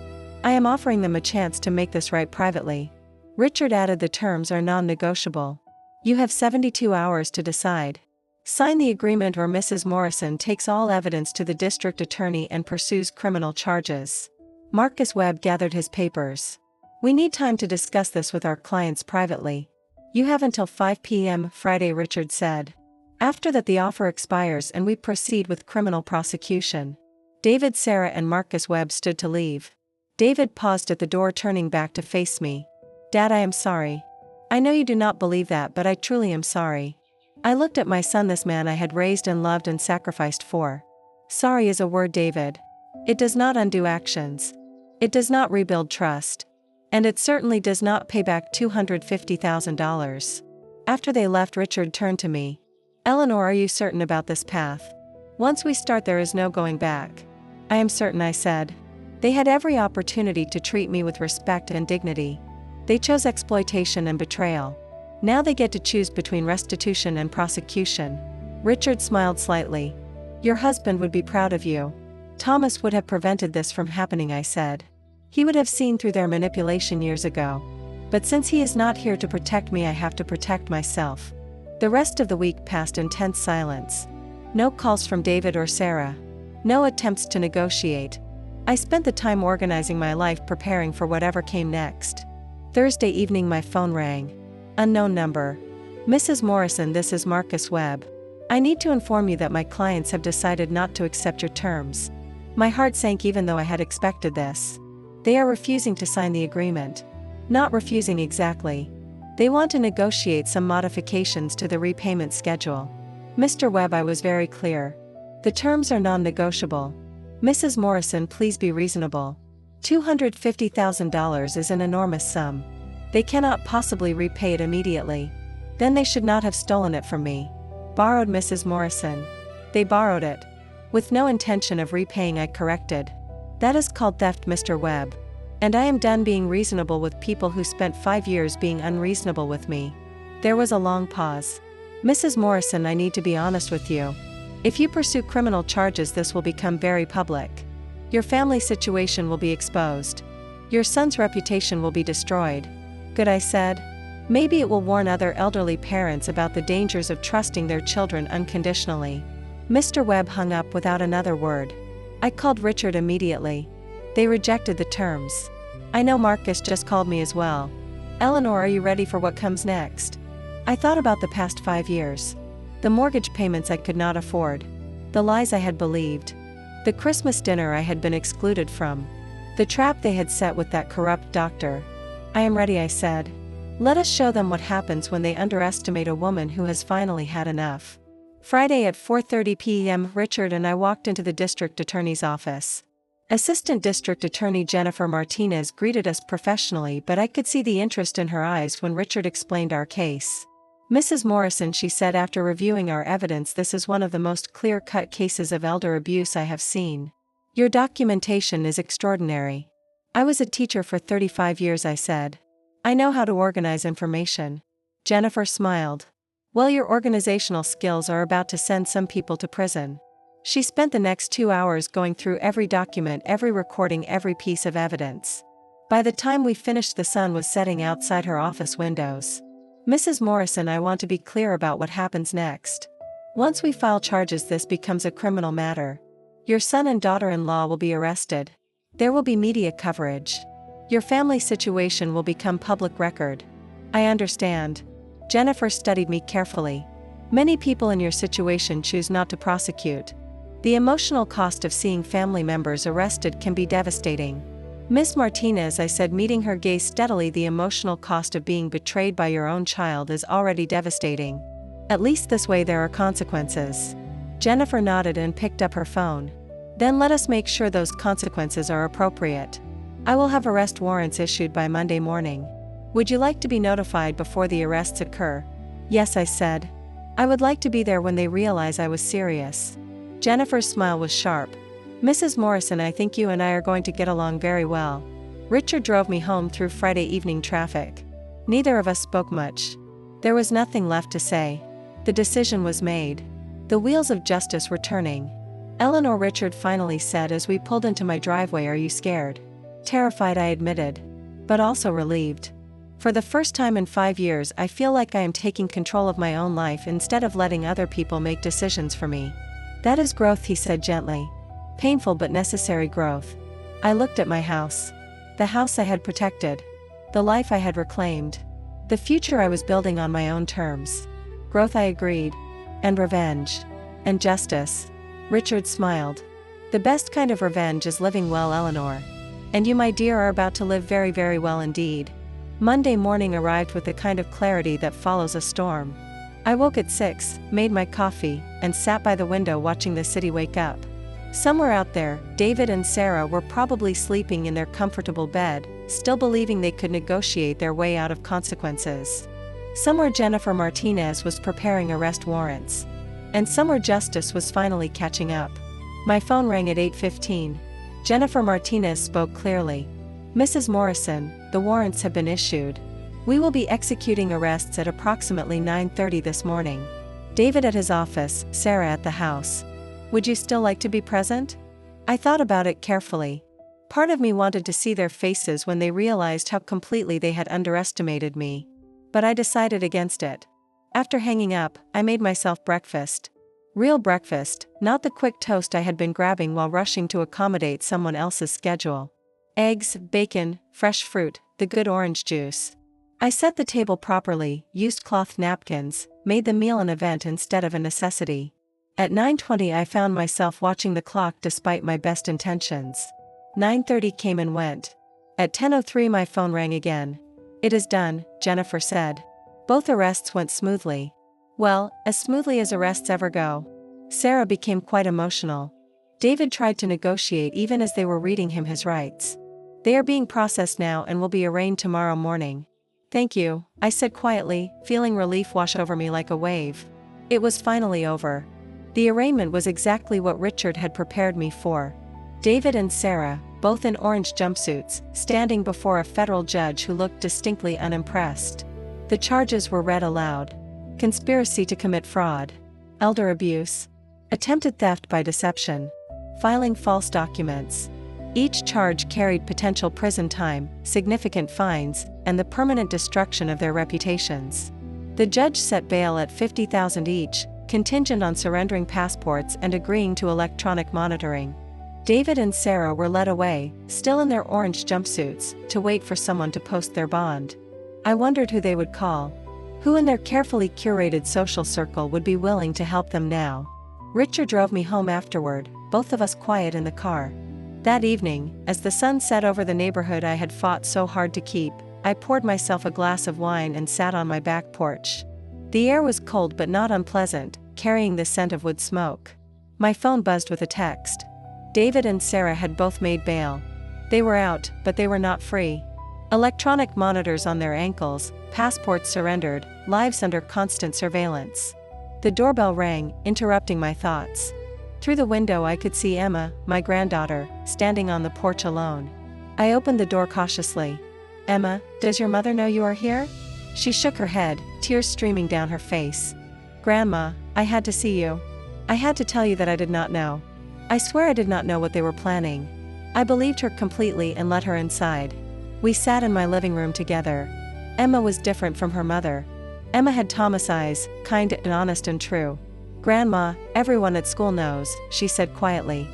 I am offering them a chance to make this right privately. Richard added, the terms are non-negotiable. You have 72 hours to decide. Sign the agreement or Mrs. Morrison takes all evidence to the district attorney and pursues criminal charges. Marcus Webb gathered his papers. We need time to discuss this with our clients privately. You have until 5 p.m. Friday, Richard said. After that the offer expires and we proceed with criminal prosecution. David, Sarah, and Marcus Webb stood to leave. David paused at the door, turning back to face me. Dad, I am sorry. I know you do not believe that, but I truly am sorry. I looked at my son, this man I had raised and loved and sacrificed for. Sorry is a word, David. It does not undo actions. It does not rebuild trust. And it certainly does not pay back $250,000. After they left, Richard turned to me. Eleanor, are you certain about this path? Once we start, there is no going back. I am certain, I said. They had every opportunity to treat me with respect and dignity. They chose exploitation and betrayal. Now they get to choose between restitution and prosecution. Richard smiled slightly. Your husband would be proud of you. Thomas would have prevented this from happening, I said. He would have seen through their manipulation years ago. But since he is not here to protect me, I have to protect myself. The rest of the week passed in tense silence. No calls from David or Sarah. No attempts to negotiate. I spent the time organizing my life, preparing for whatever came next. Thursday evening my phone rang. Unknown number. Mrs. Morrison, this is Marcus Webb. I need to inform you that my clients have decided not to accept your terms. My heart sank even though I had expected this. They are refusing to sign the agreement. Not refusing exactly. They want to negotiate some modifications to the repayment schedule. Mr. Webb, I was very clear. The terms are non-negotiable. Mrs. Morrison, please be reasonable. $250,000 is an enormous sum. They cannot possibly repay it immediately. Then they should not have stolen it from me. Borrowed, Mrs. Morrison. They borrowed it. With no intention of repaying, I corrected. That is called theft, Mr. Webb. And I am done being reasonable with people who spent 5 years being unreasonable with me. There was a long pause. Mrs. Morrison, I need to be honest with you. If you pursue criminal charges, this will become very public. Your family situation will be exposed. Your son's reputation will be destroyed. Good, I said. Maybe it will warn other elderly parents about the dangers of trusting their children unconditionally. Mr. Webb hung up without another word. I called Richard immediately. They rejected the terms. I know Marcus just called me as well. Eleanor, are you ready for what comes next? I thought about the past 5 years. The mortgage payments I could not afford. The lies I had believed. The Christmas dinner I had been excluded from. The trap they had set with that corrupt doctor. I am ready, I said. Let us show them what happens when they underestimate a woman who has finally had enough. Friday at 4:30 p.m. Richard and I walked into the district attorney's office. Assistant District Attorney Jennifer Martinez greeted us professionally, but I could see the interest in her eyes when Richard explained our case. Mrs. Morrison, she said after reviewing our evidence, this is one of the most clear-cut cases of elder abuse I have seen. Your documentation is extraordinary. I was a teacher for 35 years, I said. I know how to organize information. Jennifer smiled. Well, your organizational skills are about to send some people to prison. She spent the next 2 hours going through every document, every recording, every piece of evidence. By the time we finished, the sun was setting outside her office windows. Mrs. Morrison, I want to be clear about what happens next. Once we file charges, this becomes a criminal matter. Your son and daughter-in-law will be arrested. There will be media coverage. Your family situation will become public record. I understand. Jennifer studied me carefully. Many people in your situation choose not to prosecute. The emotional cost of seeing family members arrested can be devastating. Miss Martinez, I said, meeting her gaze steadily, the emotional cost of being betrayed by your own child is already devastating. At least this way there are consequences. Jennifer nodded and picked up her phone. Then let us make sure those consequences are appropriate. I will have arrest warrants issued by Monday morning. Would you like to be notified before the arrests occur? Yes, I said. I would like to be there when they realize I was serious. Jennifer's smile was sharp. Mrs. Morrison, I think you and I are going to get along very well. Richard drove me home through Friday evening traffic. Neither of us spoke much. There was nothing left to say. The decision was made. The wheels of justice were turning. Eleanor, Richard finally said as we pulled into my driveway, are you scared? Terrified, I admitted. But also relieved. For the first time in 5 years, I feel like I am taking control of my own life instead of letting other people make decisions for me. That is growth, he said gently. Painful but necessary growth. I looked at my house. The house I had protected. The life I had reclaimed. The future I was building on my own terms. Growth, I agreed. And revenge. And justice. Richard smiled. The best kind of revenge is living well, Eleanor. And you, my dear, are about to live very, very well indeed. Monday morning arrived with the kind of clarity that follows a storm. I woke at 6, made my coffee, and sat by the window watching the city wake up. Somewhere out there, David and Sarah were probably sleeping in their comfortable bed, still believing they could negotiate their way out of consequences. Somewhere Jennifer Martinez was preparing arrest warrants. And somewhere justice was finally catching up. My phone rang at 8:15. Jennifer Martinez spoke clearly. Mrs. Morrison, the warrants have been issued. We will be executing arrests at approximately 9:30 this morning. David at his office, Sarah at the house. Would you still like to be present? I thought about it carefully. Part of me wanted to see their faces when they realized how completely they had underestimated me. But I decided against it. After hanging up, I made myself breakfast. Real breakfast, not the quick toast I had been grabbing while rushing to accommodate someone else's schedule. Eggs, bacon, fresh fruit, the good orange juice. I set the table properly, used cloth napkins, made the meal an event instead of a necessity. At 9:20 I found myself watching the clock despite my best intentions. 9:30 came and went. At 10:03 my phone rang again. It is done, Jennifer said. Both arrests went smoothly. Well, as smoothly as arrests ever go. Sarah became quite emotional. David tried to negotiate even as they were reading him his rights. They are being processed now and will be arraigned tomorrow morning. Thank you, I said quietly, feeling relief wash over me like a wave. It was finally over. The arraignment was exactly what Richard had prepared me for. David and Sarah, both in orange jumpsuits, standing before a federal judge who looked distinctly unimpressed. The charges were read aloud. Conspiracy to commit fraud. Elder abuse. Attempted theft by deception. Filing false documents. Each charge carried potential prison time, significant fines, and the permanent destruction of their reputations. The judge set bail at $50,000 each, contingent on surrendering passports and agreeing to electronic monitoring. David and Sarah were led away, still in their orange jumpsuits, to wait for someone to post their bond. I wondered who they would call. Who in their carefully curated social circle would be willing to help them now? Richard drove me home afterward, both of us quiet in the car. That evening, as the sun set over the neighborhood I had fought so hard to keep, I poured myself a glass of wine and sat on my back porch. The air was cold but not unpleasant, carrying the scent of wood smoke. My phone buzzed with a text. David and Sarah had both made bail. They were out, but they were not free. Electronic monitors on their ankles, passports surrendered, lives under constant surveillance. The doorbell rang, interrupting my thoughts. Through the window I could see Emma, my granddaughter, standing on the porch alone. I opened the door cautiously. "Emma, does your mother know you are here?" She shook her head, tears streaming down her face. "Grandma, I had to see you. I had to tell you that I did not know. I swear I did not know what they were planning." I believed her completely and let her inside. We sat in my living room together. Emma was different from her mother. Emma had Thomas eyes, kind and honest and true. "Grandma, everyone at school knows," she said quietly.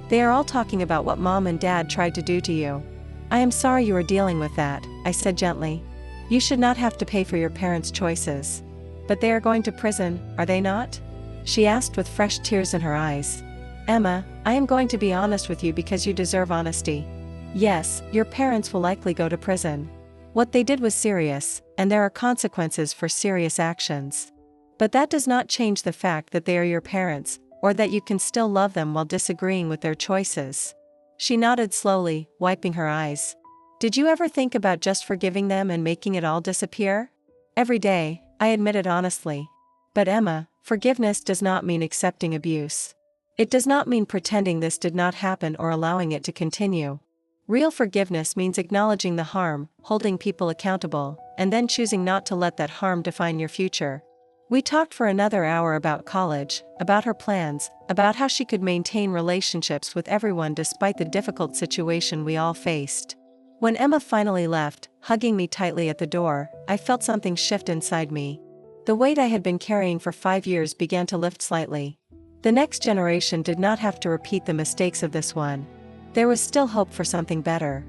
"They are all talking about what Mom and Dad tried to do to you. I am sorry you are dealing with that," I said gently. "You should not have to pay for your parents' choices." "But they are going to prison, are they not?" she asked with fresh tears in her eyes. "Emma, I am going to be honest with you because you deserve honesty. Yes, your parents will likely go to prison. What they did was serious, and there are consequences for serious actions. But that does not change the fact that they are your parents, or that you can still love them while disagreeing with their choices." She nodded slowly, wiping her eyes. "Did you ever think about just forgiving them and making it all disappear?" "Every day," I admitted honestly. "But Emma, forgiveness does not mean accepting abuse. It does not mean pretending this did not happen or allowing it to continue. Real forgiveness means acknowledging the harm, holding people accountable, and then choosing not to let that harm define your future." We talked for another hour about college, about her plans, about how she could maintain relationships with everyone despite the difficult situation we all faced. When Emma finally left, hugging me tightly at the door, I felt something shift inside me. The weight I had been carrying for 5 years began to lift slightly. The next generation did not have to repeat the mistakes of this one. There was still hope for something better.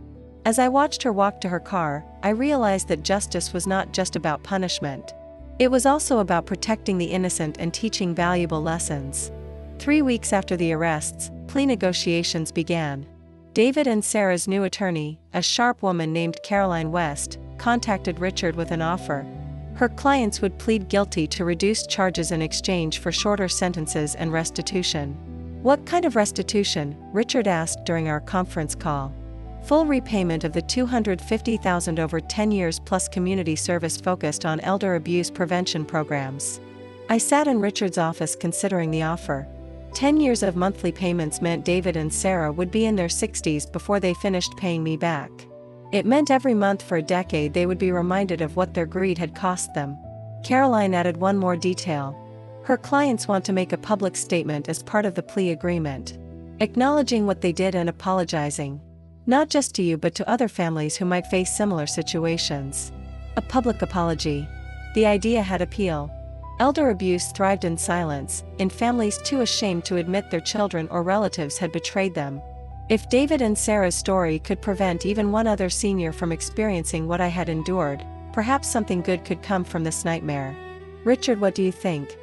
As I watched her walk to her car, I realized that justice was not just about punishment. It was also about protecting the innocent and teaching valuable lessons. 3 weeks after the arrests, plea negotiations began. David and Sarah's new attorney, a sharp woman named Caroline West, contacted Richard with an offer. Her clients would plead guilty to reduced charges in exchange for shorter sentences and restitution. "What kind of restitution?" Richard asked during our conference call. "Full repayment of the $250,000 over 10 years plus community service focused on elder abuse prevention programs." I sat in Richard's office considering the offer. 10 years of monthly payments meant David and Sarah would be in their 60s before they finished paying me back. It meant every month for a decade they would be reminded of what their greed had cost them. Caroline added one more detail. Her clients want to make a public statement as part of the plea agreement, acknowledging what they did and apologizing. Not just to you but to other families who might face similar situations. A public apology. The idea had appeal. Elder abuse thrived in silence, in families too ashamed to admit their children or relatives had betrayed them. If David and Sarah's story could prevent even one other senior from experiencing what I had endured, perhaps something good could come from this nightmare. "Richard, what do you think?"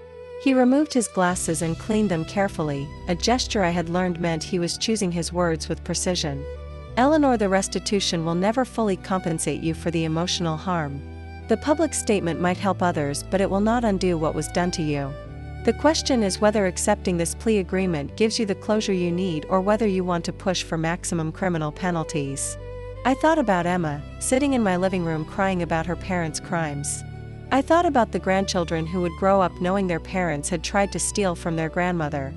He removed his glasses and cleaned them carefully, a gesture I had learned meant he was choosing his words with precision. "Eleanor, the restitution will never fully compensate you for the emotional harm. The public statement might help others, but it will not undo what was done to you. The question is whether accepting this plea agreement gives you the closure you need or whether you want to push for maximum criminal penalties." I thought about Emma, sitting in my living room crying about her parents' crimes. I thought about the grandchildren who would grow up knowing their parents had tried to steal from their grandmother.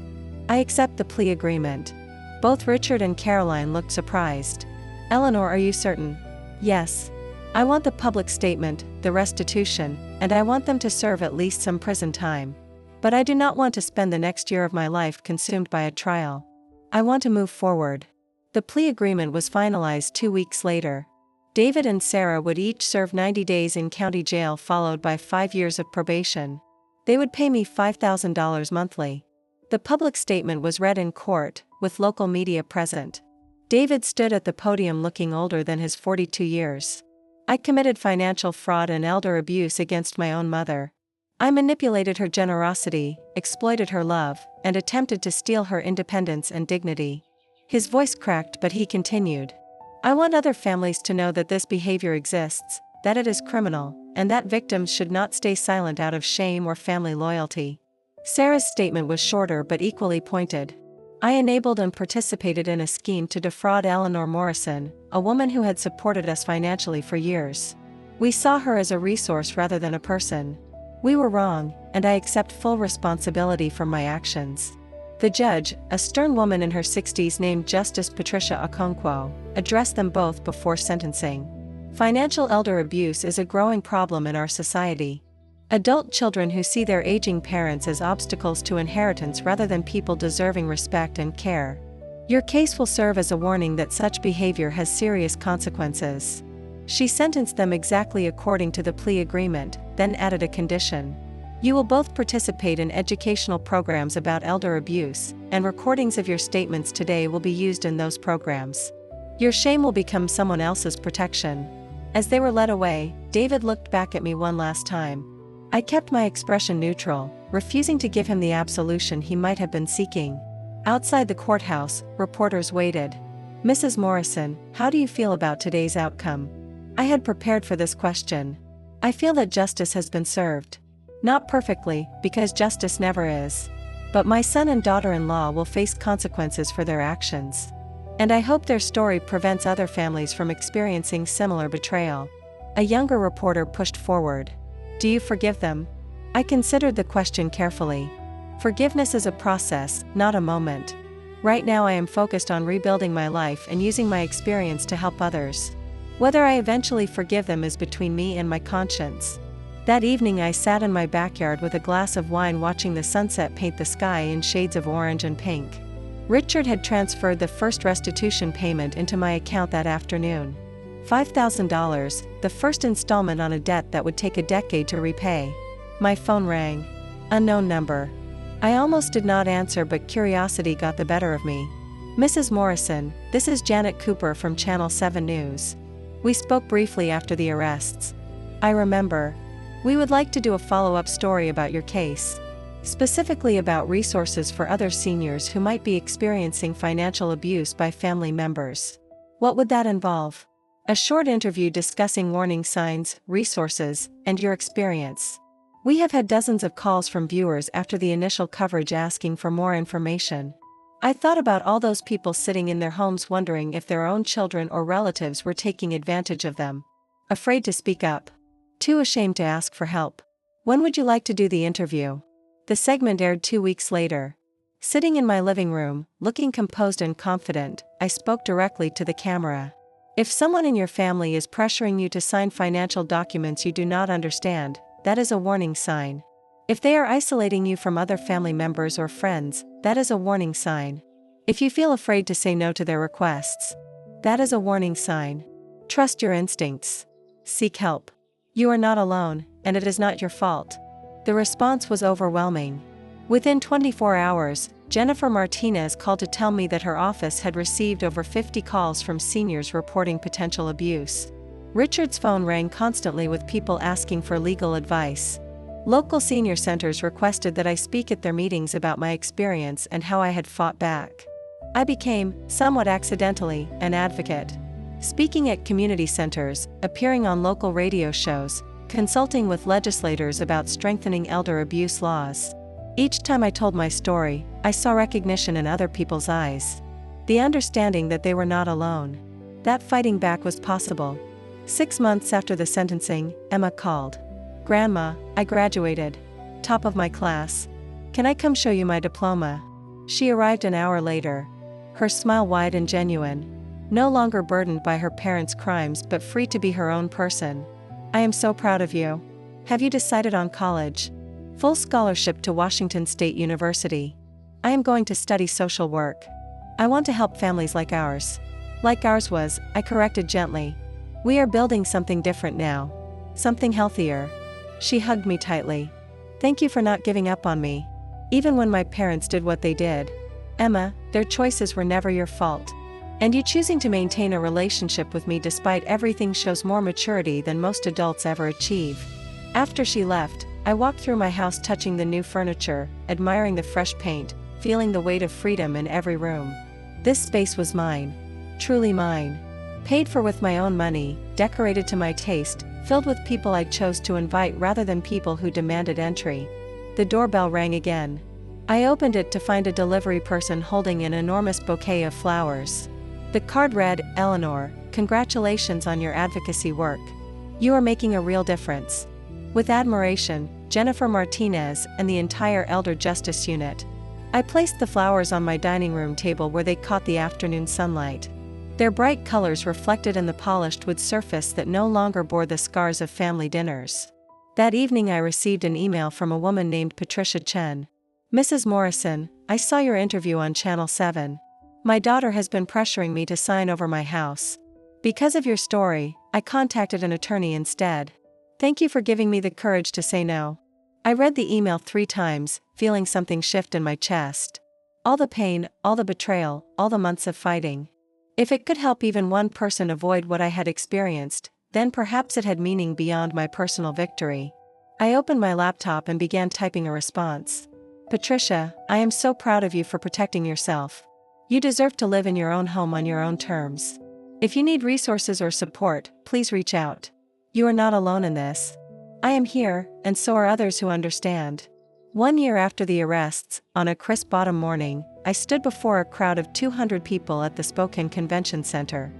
"I accept the plea agreement." Both Richard and Caroline looked surprised. "Eleanor, are you certain?" "Yes. I want the public statement, the restitution, and I want them to serve at least some prison time. But I do not want to spend the next year of my life consumed by a trial. I want to move forward." The plea agreement was finalized 2 weeks later. David and Sarah would each serve 90 days in county jail followed by 5 years of probation. They would pay me $5,000 monthly. The public statement was read in court, with local media present. David stood at the podium looking older than his 42 years. "I committed financial fraud and elder abuse against my own mother. I manipulated her generosity, exploited her love, and attempted to steal her independence and dignity." His voice cracked, but he continued. "I want other families to know that this behavior exists, that it is criminal, and that victims should not stay silent out of shame or family loyalty." Sarah's statement was shorter but equally pointed. I enabled and participated in a scheme to defraud Eleanor Morrison, a woman who had supported us financially for years. We saw her as a resource rather than a person. We were wrong, and I accept full responsibility for my actions. The judge, a stern woman in her 60s named Justice Patricia Okonkwo, addressed them both before sentencing. Financial elder abuse is a growing problem in our society. Adult children who see their aging parents as obstacles to inheritance rather than people deserving respect and care. Your case will serve as a warning that such behavior has serious consequences. She sentenced them exactly according to the plea agreement, then added a condition. You will both participate in educational programs about elder abuse, and recordings of your statements today will be used in those programs. Your shame will become someone else's protection. As they were led away, David looked back at me one last time. I kept my expression neutral, refusing to give him the absolution he might have been seeking. Outside the courthouse, reporters waited. Mrs. Morrison, how do you feel about today's outcome? I had prepared for this question. I feel that justice has been served. Not perfectly, because justice never is. But my son and daughter-in-law will face consequences for their actions. And I hope their story prevents other families from experiencing similar betrayal. A younger reporter pushed forward. Do you forgive them? I considered the question carefully. Forgiveness is a process, not a moment. Right now I am focused on rebuilding my life and using my experience to help others. Whether I eventually forgive them is between me and my conscience. That evening I sat in my backyard with a glass of wine watching the sunset paint the sky in shades of orange and pink. Richard had transferred the first restitution payment into my account that afternoon. $5,000, the first installment on a debt that would take a decade to repay. My phone rang. Unknown number. I almost did not answer, but curiosity got the better of me. Mrs. Morrison, this is Janet Cooper from Channel 7 News. We spoke briefly after the arrests. I remember. We would like to do a follow-up story about your case. Specifically about resources for other seniors who might be experiencing financial abuse by family members. What would that involve? A short interview discussing warning signs, resources, and your experience. We have had dozens of calls from viewers after the initial coverage asking for more information. I thought about all those people sitting in their homes wondering if their own children or relatives were taking advantage of them. Afraid to speak up. Too ashamed to ask for help. When would you like to do the interview? The segment aired 2 weeks later. Sitting in my living room, looking composed and confident, I spoke directly to the camera. If someone in your family is pressuring you to sign financial documents you do not understand, that is a warning sign. If they are isolating you from other family members or friends, that is a warning sign. If you feel afraid to say no to their requests, that is a warning sign. Trust your instincts. Seek help. You are not alone, and it is not your fault. The response was overwhelming. Within 24 hours, Jennifer Martinez called to tell me that her office had received over 50 calls from seniors reporting potential abuse. Richard's phone rang constantly with people asking for legal advice. Local senior centers requested that I speak at their meetings about my experience and how I had fought back. I became, somewhat accidentally, an advocate. Speaking at community centers, appearing on local radio shows, consulting with legislators about strengthening elder abuse laws. Each time I told my story, I saw recognition in other people's eyes. The understanding that they were not alone. That fighting back was possible. 6 months after the sentencing, Emma called. Grandma, I graduated. Top of my class. Can I come show you my diploma? She arrived an hour later. Her smile wide and genuine. No longer burdened by her parents' crimes but free to be her own person. I am so proud of you. Have you decided on college? Full scholarship to Washington State University. I am going to study social work. I want to help families like ours. Like ours was, I corrected gently. We are building something different now. Something healthier. She hugged me tightly. Thank you for not giving up on me. Even when my parents did what they did. Emma, their choices were never your fault. And you choosing to maintain a relationship with me despite everything shows more maturity than most adults ever achieve. After she left, I walked through my house touching the new furniture, admiring the fresh paint, feeling the weight of freedom in every room. This space was mine. Truly mine. Paid for with my own money, decorated to my taste, filled with people I chose to invite rather than people who demanded entry. The doorbell rang again. I opened it to find a delivery person holding an enormous bouquet of flowers. The card read, "Eleanor, congratulations on your advocacy work. You are making a real difference. With admiration, Jennifer Martinez and the entire Elder Justice Unit." I placed the flowers on my dining room table where they caught the afternoon sunlight. Their bright colors reflected in the polished wood surface that no longer bore the scars of family dinners. That evening I received an email from a woman named Patricia Chen. "Mrs. Morrison, I saw your interview on Channel 7. My daughter has been pressuring me to sign over my house. Because of your story, I contacted an attorney instead. Thank you for giving me the courage to say no." I read the email 3 times, feeling something shift in my chest. All the pain, all the betrayal, all the months of fighting. If it could help even one person avoid what I had experienced, then perhaps it had meaning beyond my personal victory. I opened my laptop and began typing a response. "Patricia, I am so proud of you for protecting yourself. You deserve to live in your own home on your own terms. If you need resources or support, please reach out. You are not alone in this. I am here, and so are others who understand." 1 year after the arrests, on a crisp autumn morning, I stood before a crowd of 200 people at the Spokane Convention Center.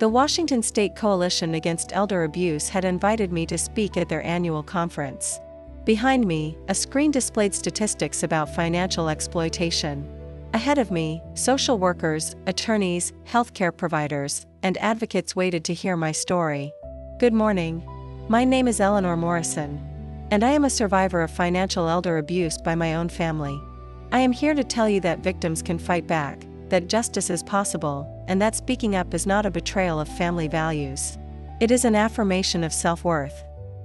The Washington State Coalition Against Elder Abuse had invited me to speak at their annual conference. Behind me, a screen displayed statistics about financial exploitation. Ahead of me, social workers, attorneys, healthcare providers, and advocates waited to hear my story. "Good morning. My name is Eleanor Morrison, and I am a survivor of financial elder abuse by my own family. I am here to tell you that victims can fight back, that justice is possible, and that speaking up is not a betrayal of family values. It is an affirmation of self-worth."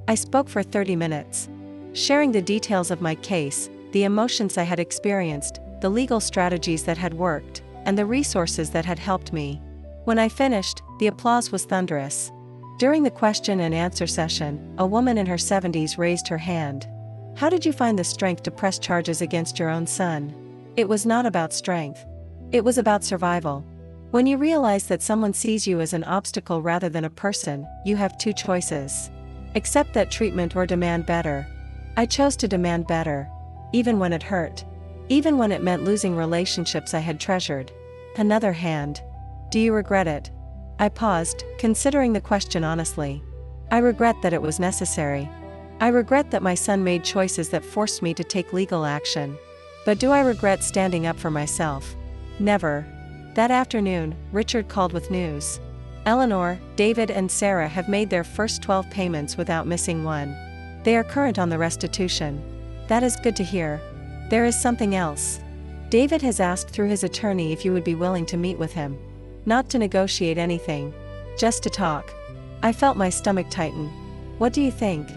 I spoke for 30 minutes, sharing the details of my case, the emotions I had experienced, the legal strategies that had worked, and the resources that had helped me. When I finished, the applause was thunderous. During the question and answer session, a woman in her 70s raised her hand. "How did you find the strength to press charges against your own son?" It was not about strength. It was about survival. When you realize that someone sees you as an obstacle rather than a person, you have 2 choices. Accept that treatment or demand better. I chose to demand better. Even when it hurt. Even when it meant losing relationships I had treasured. Another hand. "Do you regret it?" I paused, considering the question honestly. I regret that it was necessary. I regret that my son made choices that forced me to take legal action. But do I regret standing up for myself? Never. That afternoon, Richard called with news. "Eleanor, David and Sarah have made their first 12 payments without missing one. They are current on the restitution." "That is good to hear. There is something else. David has asked through his attorney if you would be willing to meet with him. Not to negotiate anything. Just to talk." I felt my stomach tighten. "What do you think?"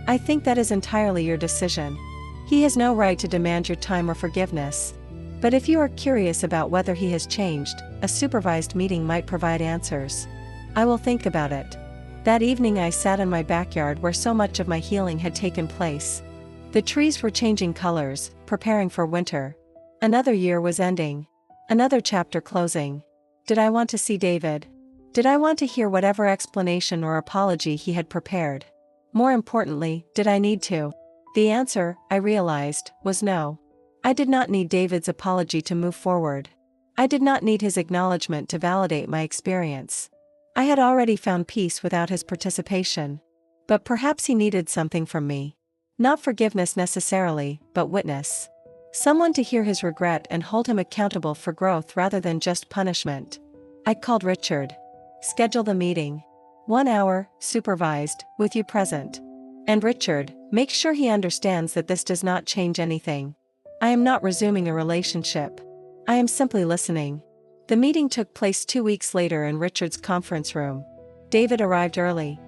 "I think that is entirely your decision. He has no right to demand your time or forgiveness. But if you are curious about whether he has changed, a supervised meeting might provide answers." "I will think about it." That evening I sat in my backyard where so much of my healing had taken place. The trees were changing colors, preparing for winter. Another year was ending. Another chapter closing. Did I want to see David? Did I want to hear whatever explanation or apology he had prepared? More importantly, did I need to? The answer, I realized, was no. I did not need David's apology to move forward. I did not need his acknowledgement to validate my experience. I had already found peace without his participation. But perhaps he needed something from me. Not forgiveness necessarily, but witness. Someone to hear his regret and hold him accountable for growth rather than just punishment. I called Richard. "Schedule the meeting. 1 hour, supervised, with you present. And Richard, make sure he understands that this does not change anything. I am not resuming a relationship. I am simply listening." The meeting took place 2 weeks later in Richard's conference room. David arrived early.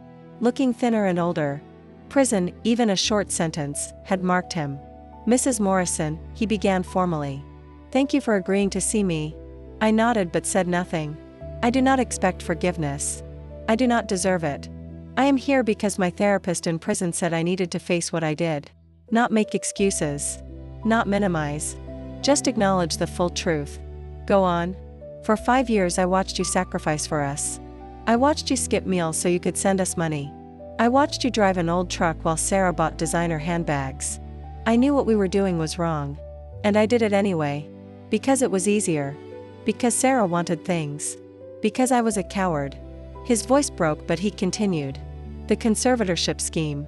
Looking thinner and older. Prison, even a short sentence, had marked him. "Mrs. Morrison," he began formally. "Thank you for agreeing to see me." I nodded but said nothing. "I do not expect forgiveness. I do not deserve it. I am here because my therapist in prison said I needed to face what I did. Not make excuses. Not minimize. Just acknowledge the full truth." "Go on." "For 5 years I watched you sacrifice for us. I watched you skip meals so you could send us money. I watched you drive an old truck while Sarah bought designer handbags. I knew what we were doing was wrong. And I did it anyway. Because it was easier. Because Sarah wanted things. Because I was a coward. His voice broke, but he continued. The conservatorship scheme.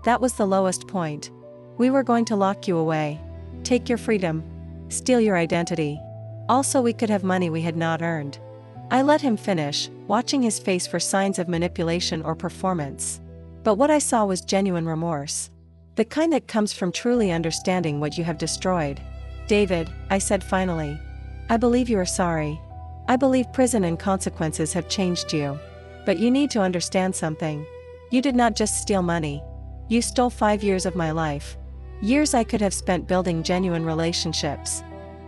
That was the lowest point. We were going to lock you away. Take your freedom. Steal your identity. Also, we could have money we had not earned. I let him finish, watching his face for signs of manipulation or performance. But what I saw was genuine remorse. The kind that comes from truly understanding what you have destroyed. David, I said finally. I believe you are sorry. I believe prison and consequences have changed you. But you need to understand something. You did not just steal money. You stole 5 years of my life. Years I could have spent building genuine relationships.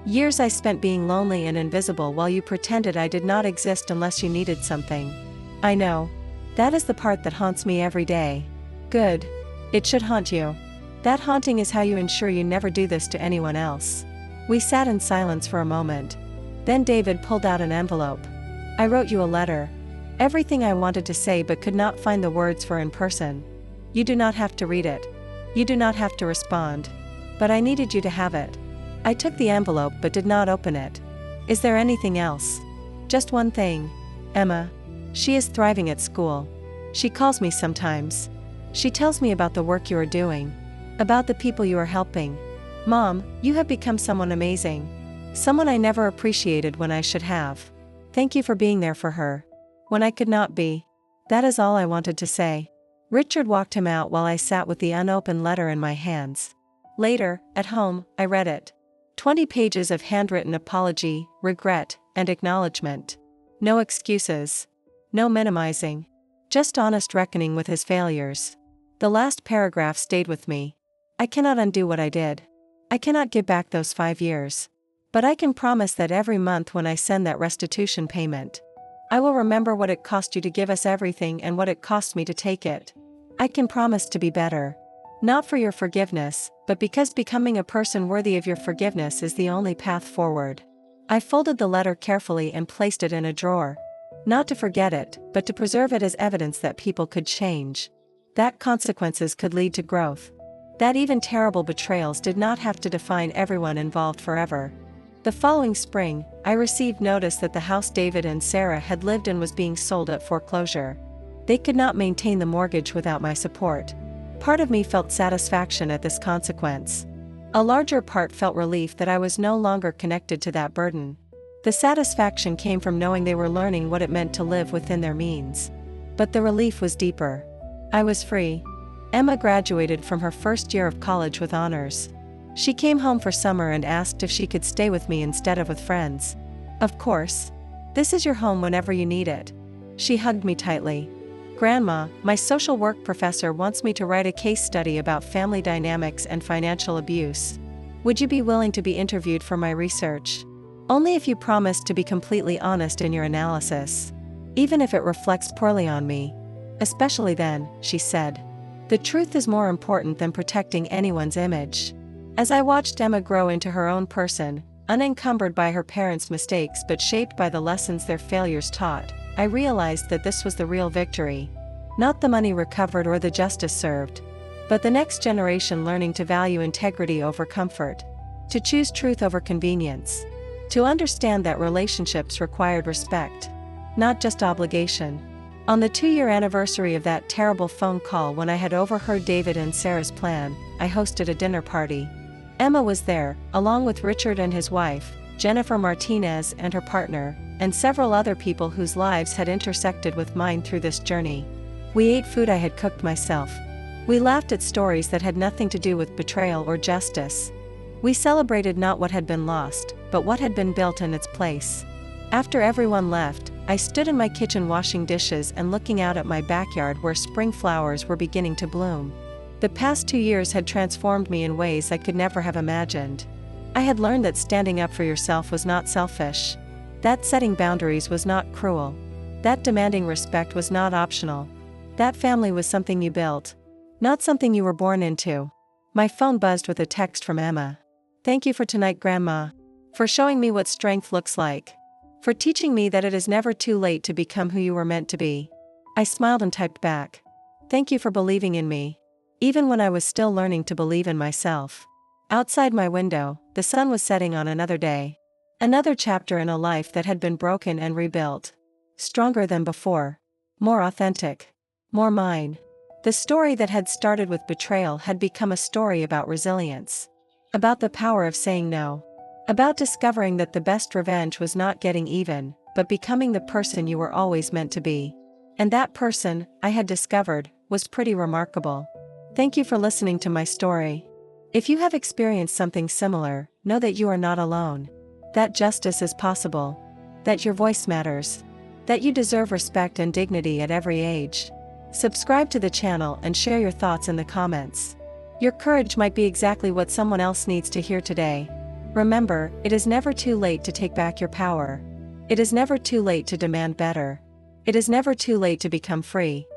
Years I spent being lonely and invisible while you pretended I did not exist unless you needed something. I know. That is the part that haunts me every day. Good. It should haunt you. That haunting is how you ensure you never do this to anyone else. We sat in silence for a moment. Then David pulled out an envelope. I wrote you a letter. Everything I wanted to say but could not find the words for in person. You do not have to read it. You do not have to respond. But I needed you to have it. I took the envelope but did not open it. Is there anything else? Just one thing. Emma. She is thriving at school. She calls me sometimes. She tells me about the work you are doing. About the people you are helping. Mom, you have become someone amazing. Someone I never appreciated when I should have. Thank you for being there for her. When I could not be. That is all I wanted to say. Richard walked him out while I sat with the unopened letter in my hands. Later, at home, I read it. 20 pages of handwritten apology, regret, and acknowledgement. No excuses. No minimizing. Just honest reckoning with his failures. The last paragraph stayed with me. I cannot undo what I did. I cannot give back those 5 years. But I can promise that every month when I send that restitution payment, I will remember what it cost you to give us everything and what it cost me to take it. I can promise to be better. Not for your forgiveness, but because becoming a person worthy of your forgiveness is the only path forward. I folded the letter carefully and placed it in a drawer. Not to forget it, but to preserve it as evidence that people could change. That consequences could lead to growth. That even terrible betrayals did not have to define everyone involved forever. The following spring, I received notice that the house David and Sarah had lived in was being sold at foreclosure. They could not maintain the mortgage without my support. Part of me felt satisfaction at this consequence. A larger part felt relief that I was no longer connected to that burden. The satisfaction came from knowing they were learning what it meant to live within their means. But the relief was deeper. I was free. Emma graduated from her first year of college with honors. She came home for summer and asked if she could stay with me instead of with friends. Of course. This is your home whenever you need it. She hugged me tightly. Grandma, my social work professor wants me to write a case study about family dynamics and financial abuse. Would you be willing to be interviewed for my research? Only if you promise to be completely honest in your analysis. Even if it reflects poorly on me. Especially then, she said. The truth is more important than protecting anyone's image. As I watched Emma grow into her own person, unencumbered by her parents' mistakes but shaped by the lessons their failures taught, I realized that this was the real victory. Not the money recovered or the justice served, but the next generation learning to value integrity over comfort, to choose truth over convenience, to understand that relationships required respect, not just obligation. On the 2-year anniversary of that terrible phone call when I had overheard David and Sarah's plan, I hosted a dinner party. Emma was there, along with Richard and his wife, Jennifer Martinez and her partner, and several other people whose lives had intersected with mine through this journey. We ate food I had cooked myself. We laughed at stories that had nothing to do with betrayal or justice. We celebrated not what had been lost, but what had been built in its place. After everyone left, I stood in my kitchen washing dishes and looking out at my backyard where spring flowers were beginning to bloom. The past 2 years had transformed me in ways I could never have imagined. I had learned that standing up for yourself was not selfish. That setting boundaries was not cruel. That demanding respect was not optional. That family was something you built, not something you were born into. My phone buzzed with a text from Emma. Thank you for tonight, Grandma. For showing me what strength looks like. For teaching me that it is never too late to become who you were meant to be. I smiled and typed back. Thank you for believing in me. Even when I was still learning to believe in myself. Outside my window, the sun was setting on another day. Another chapter in a life that had been broken and rebuilt. Stronger than before. More authentic. More mine. The story that had started with betrayal had become a story about resilience. About the power of saying no. About discovering that the best revenge was not getting even, but becoming the person you were always meant to be. And that person, I had discovered, was pretty remarkable. Thank you for listening to my story. If you have experienced something similar, know that you are not alone. That justice is possible. That your voice matters. That you deserve respect and dignity at every age. Subscribe to the channel and share your thoughts in the comments. Your courage might be exactly what someone else needs to hear today. Remember, it is never too late to take back your power. It is never too late to demand better. It is never too late to become free.